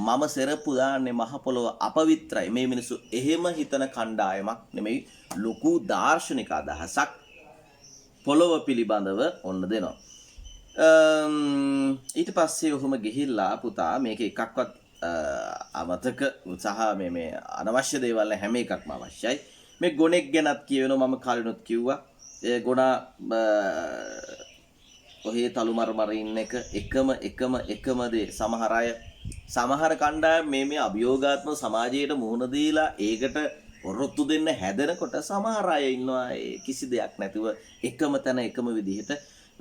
මම සිරප්පු දාන්නේ මහ පොළොව අපවිත්‍රයි. මේ මිනිස්සු එහෙම හිතන කණ්ඩායමක් නෙමෙයි. ලොකු දාර්ශනික අදහසක් පොළොව පිළිබඳව ඔන්න දෙනවා. ඊට පස්සේ ඔහුම ගිහිල්ලා පුතා මේක එකක්වත් අමතක සහ මේ අනවශ්‍ය දේවල් හැම එකක්ම අවශ්‍යයි. මේ ගොනෙක් ගැනත් කියවෙනවා. මම කලිනුත් කිව්වා. ඒ ගොනා ඔහේ තලු මර ඉන්න එක එකම දේ. සමහර කණ්ඩායම් මේ අභියෝගාත්මක සමාජයට මුහුණ දීලා ඒකට ඔරොත්තු දෙන්න හැදෙනකොට සමහර අය ඉන්නවා කිසි දෙයක් නැතුව එකම තැන එකම විදිහට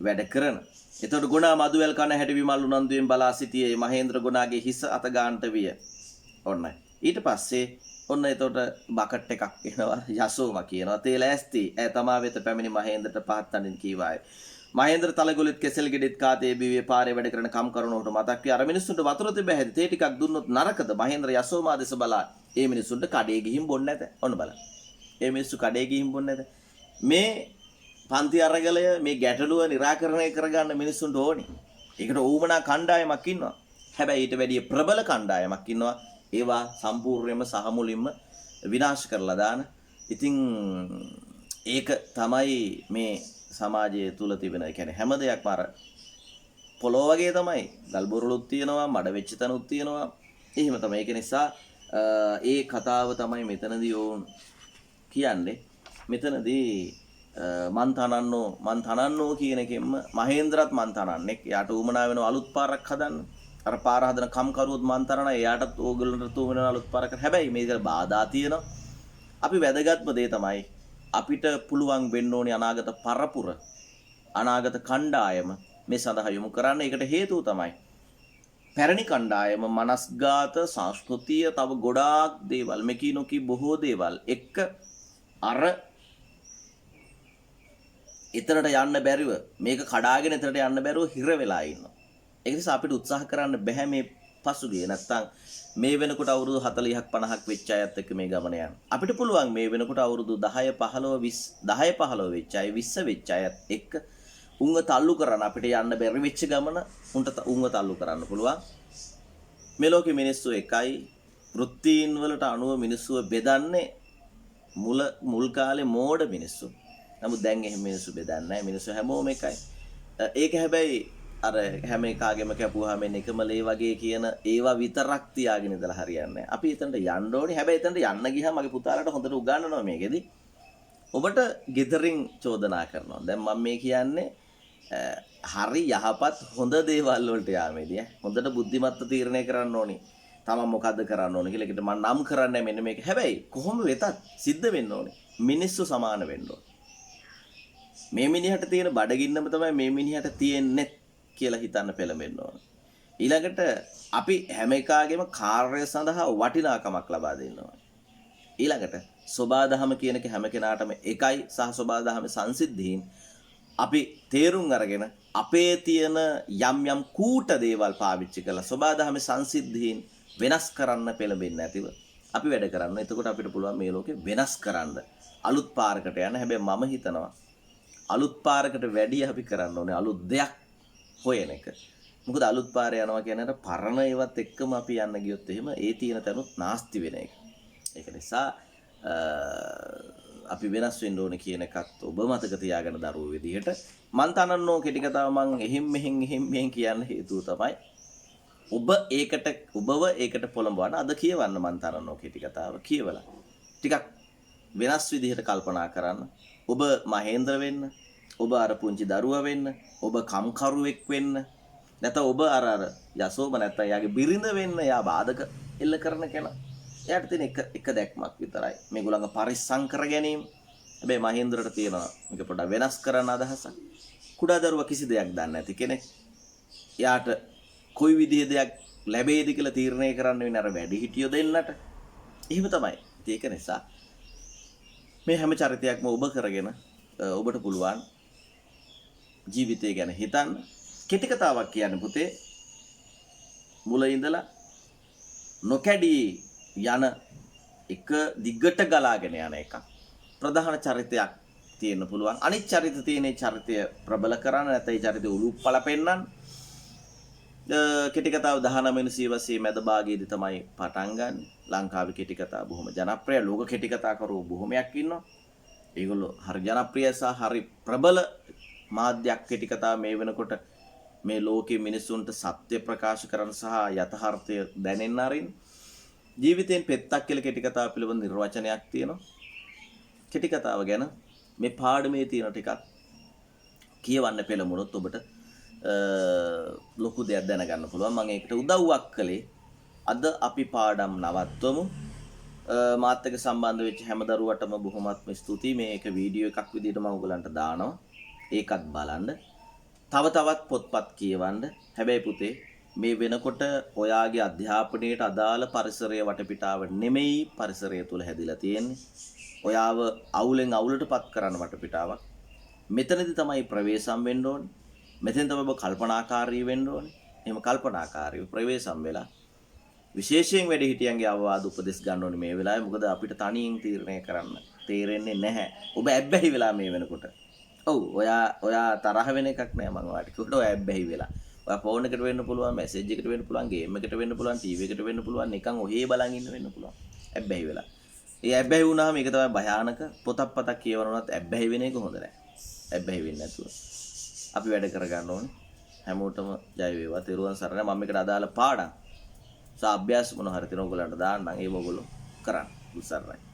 වැඩ කරන. එතකොට ගුණා මදුවැල් කන හැටි විමල් උනන්දුවෙන් බලා සිටියේ මහේන්ද්‍ර ගුණාගේ හිස අත ගන්නට විය. ඔන්නයි. ඊට පස්සේ ඔන්න එතකොට බකට් එකක් එනවා. යසෝම කියනවා තේ ලෑස්ති. ඈ තමා වෙත පැමිණි මහේන්ද්‍රට පහත් තනින් කීවාය. මහේන්ද්‍ර තලගොලිත් කෙසෙල් ගෙඩිත් කාතේ බිවියේ පාරේ වැඩ කරන කම්කරුණෝට මතක් විය. අර මිනිස්සුන්ට වතුර තිබ්බ හැටි තේ ටිකක් දුන්නොත් නරකද? මහේන්ද්‍ර යසෝමා දෙස බලා ඒ මිනිස්සුන්ට කඩේ ගිහින් බොන්නේ නැත. ඔන්න බලන්න. ඒ මිනිස්සු කඩේ ගිහින් බොන්නේ නැත. මේ පන්ති අරගලය මේ ගැටලුව निराකරණය කරගන්න මිනිස්සුන්ට ඕනි. ඒකට ඌමනා කණ්ඩායමක් ඉන්නවා. හැබැයි ඊට වැඩිය ප්‍රබල කණ්ඩායමක් ඉන්නවා. ඒවා සම්පූර්ණයෙන්ම සහ මුලින්ම විනාශ කරලා දාන. ඉතින් ඒක තමයි මේ සමාජය තුල තිබෙන. ඒ කියන්නේ හැම දෙයක්ම අර පොළොව වගේ තමයි. ගල් බොරළුත් තියෙනවා, මඩ වෙච්ච තැනුත් තියෙනවා. එහෙම තමයි. ඒක නිසා ඒ කතාව තමයි මෙතනදී ඕන් කියන්නේ. මෙතනදී මන් තනන්නෝ කියන එකෙන්ම මහේන්ද්‍රත් මන් තනන්නේ. යාට උමනා වෙන අලුත් පාරක් හදන්න. අර පාර හදන කම්කරුවොත් මන් තනන. එයාටත් ඕගොල්ලන්ට තුම වෙන අලුත් පාරක්. හැබැයි මේකට බාධා තියෙනවා. අපි වැදගත්ම දේ තමයි අපිට පුළුවන් වෙන්න ඕනේ අනාගත පරපුර අනාගත කණ්ඩායම මේ සඳහා යොමු කරන්න. ඒකට හේතුව තමයි පැරණි කණ්ඩායම මනස්ගාත සංස්කෘතිය තව ගොඩාක් දේවල් මෙකී නොකී බොහෝ දේවල් එක්ක අර එතනට යන්න බැරිව මේක කඩාගෙන එතනට යන්න බැරුව හිර වෙලා ඉන්නවා. ඒ නිසා අපිට උත්සාහ කරන්න බෑ මේ පසුගිය නැත්තම් මේ වෙනකොට අවුරුදු 40ක් 50ක් වෙච්ච අයත් එක්ක මේ ගමන යන්න. අපිට පුළුවන් මේ වෙනකොට අවුරුදු 10 15 20 වෙච්ච අය 20 වෙච්ච අයත් එක්ක උන්ව තල්ලු කරන්න අපිට යන්න බැරි වෙච්ච ගමන උන්ට උන්ව තල්ලු කරන්න පුළුවන්. මේ ලෝකෙ මිනිස්සු එකයි වෘත්තීන් වලට අනුව මිනිස්සුව බෙදන්නේ මුල් කාලේ මෝඩ මිනිස්සු. නමුත් දැන් එහෙම මිනිස්සු බෙදන්නේ නැහැ. මිනිස්සු හැමෝම එකයි. ඒක හැබැයි අර හැම එකාගෙම කැපුවාම එකම ලේ වගේ කියන ඒවා විතරක් තියාගෙන ඉඳලා හරියන්නේ නැහැ. අපි එතනට යන්න ඕනේ. හැබැයි එතනට යන්න ගියාම මගේ පුතාලට හොඳට උගන්වනවා මේකෙදි. ඔබට ගෙදරින් චෝදනා කරනවා. දැන් මම මේ කියන්නේ හරි යහපත් හොඳ දේවල් වලට යාමේදී හොඳට බුද්ධිමත්ව තීරණය කරන්න ඕනේ. තමන් මොකද්ද කරන්න ඕනේ කියලා. ඒකට මම නම් කරන්නේ මෙන්න මේක. හැබැයි කොහොම වෙතත් සිද්ධ වෙන්න ඕනේ. මිනිස්සු සමාන වෙන්න ඕනේ. මේ මිනිහට තියෙන බඩගින්නම තමයි මේ මිනිහට තියෙන්නේ කියලා හිතන්න පෙළඹෙන්න ඕනේ. ඊළඟට අපි හැම එකාගේම කාර්යය සඳහා වටිනාකමක් ලබා දෙන්න ඕනේ. ඊළඟට සෝබාදහම කියන එක හැම කෙනාටම එකයි සහ සෝබාදහමේ සංසිද්ධීන් අපි තේරුම් අරගෙන අපේ තියෙන යම් කූට දේවල් පාවිච්චි කරලා සෝබාදහමේ සංසිද්ධීන් වෙනස් කරන්න පෙළඹෙන්නේ නැතිව අපි වැඩ කරන්න. එතකොට අපිට පුළුවන් මේ ලෝකේ වෙනස් කරන්න. අලුත් පාරකට යන්න. හැබැයි මම හිතනවා අලුත් පාරකට වැඩි අපි කරන්න ඕනේ අලුත් දෙයක් හොයන එක. මොකද අලුත් පාරේ යනවා කියන්නේ පරණ ඒවත් එක්කම අපි යන්න ගියොත් එහෙම ඒ තියෙන තැනුත් නාස්ති වෙන එක. ඒක නිසා අපි වෙනස් වෙන්න ඕනේ කියන එකත් ඔබ මතක තියාගන්න දරුවෝ විදිහට මන් තනන්නෝ කෙටි කතාව මං එහෙම් මෙහෙන් කියන්න හේතුව තමයි ඔබව ඒකට පොළඹවන්න අද කියවන්න මන් තනන්නෝ කෙටි කතාව කියවලා ටිකක් වෙනස් විදිහට කල්පනා කරන්න. ඔබ මහේන්ද්‍ර වෙන්න, ඔබ අර පුංචි දරුවා වෙන්න, ඔබ කම්කරුවෙක් වෙන්න, නැත්නම් ඔබ අර යසෝබ නැත්නම් යාගේ බිරිඳ වෙන්න, යා බාධක එල්ල කරන කෙනා. එයාට තියෙන එක දැක්මක් විතරයි. මේගොල්ලන්ගේ පරිස්සම් කර ගැනීම. හැබැයි මහේන්ද්‍රට තියෙනවා මේක පොඩ්ඩක් වෙනස් කරන්න අදහසක්. කුඩා දරුවා කිසි දෙයක් දන්නේ නැති කෙනෙක්. එයාට කොයි විදිහේ දෙයක් ලැබෙයිද කියලා තීරණය කරන්න වෙන අර වැඩිහිටියෝ දෙන්නට. එහෙම තමයි. ඒක නිසා මේ හැම චරිතයක්ම ඔබ කරගෙන ඔබට පුළුවන් ජීවිතය ගැන හිතන්න. කෙටි කතාවක් කියන්නේ පුතේ මුල ඉඳලා නොකැඩී යන එක දිගට ගලාගෙන යන එක. ප්‍රධාන චරිතයක් තියෙන්න පුළුවන්. අනිත් චරිත තියෙන චරිතය ප්‍රබල කරන්න නැත්නම් ඒ චරිතය උලුප්පල පෙන්නන්න. කෙටි කතාව 19 වෙනි සියවසේ මැද භාගයේදී තමයි පටන් ගන්න. ලංකාවේ කෙටි කතා බොහොම ජනප්‍රිය. ලෝක කෙටි කතා කරුවෝ බොහොමයක් ඉන්නවා. ඒගොල්ලෝ හරි ජනප්‍රිය සහ හරි ප්‍රබල මාධ්‍යයක් කෙටි කතා මේ වෙනකොට මේ ලෝකයේ මිනිසුන්ට සත්‍ය ප්‍රකාශ කරන සහ යථාර්ථය දැනෙන්න අරින් ජීවිතයෙන් පෙත්තක් කියලා කෙටි කතාව පිළිබඳ නිර්වචනයක් තියෙනවා. කෙටි කතාව ගැන මේ පාඩමේ තියෙන ටිකක් කියවන්න පෙළඹුණොත් ඔබට ලොකු දෙයක් දැනගන්න පුළුවන්. මම ඒකට උදව්වක් කළේ අද අපි පාඩම් නවත්වමු. මාත් එක්ක සම්බන්ධ වෙච්ච හැම දරුවටම බොහොමත්ම ස්තුතියි. මේක වීඩියෝ එකක් විදිහට මම ඔයගලන්ට දානවා. ඒකත් බලන්න. තවත් පොත්පත් කියවන්න. හැබැයි පුතේ මේ වෙනකොට ඔයාගේ අධ්‍යාපනයට අදාළ පරිසරය වටපිටාව නෙමෙයි පරිසරය තුල හැදිලා තියෙන්නේ. ඔයාව අවුලෙන් අවුලටපත් කරන වටපිටාවක්. මෙතනදී තමයි ප්‍රවේශම් වෙන්න ඕනේ. මෙතෙන් තමයි ඔබ කල්පනාකාරී වෙන්න ඕනේ. එහෙම කල්පනාකාරීව ප්‍රවේශම් වෙලා විශේෂයෙන් වැඩිහිටියන්ගේ අවවාද උපදෙස් ගන්න ඕනේ මේ වෙලාවේ. මොකද අපිට තනියෙන් තීරණය කරන්න තේරෙන්නේ නැහැ. ඔබ ඇබ්බැහි වෙලා මේ වෙනකොට. ඔව් ඔයා තරහ වෙන එකක් නෑ මම ඔයාලට කිව්වට ඔයා ඇබ්බැහි වෙලා. ඔයා ෆෝන් එකට වෙන්න පුළුවන්, මැසේජ් එකට වෙන්න පුළුවන්, ගේම් එකට වෙන්න පුළුවන්, ටීවී එකට වෙන්න පුළුවන්, නිකන් ඔහේ බලන් ඉන්න වෙන්න පුළුවන්. ඇබ්බැහි වෙලා. ඒ ඇබ්බැහි වුණාම ඒක තමයි භයානක. පොතක් කියවනවත් ඇබ්බැහි වෙන එක හොඳ නෑ. ඇබ්බැහි වෙන්නේ නැතුව අපි වැඩ කරගන්න ඕනේ. හැමෝටම ජය වේවා. තෙරුවන් සරණයි. මම මේකට අදාළ පාඩම් අභ්‍යාස මොන හරි තියෙන ඕගොල්ලන්ට දාන්නම්. ඒක ඕගොල්ලෝ කරන්න. උත්සාහයි.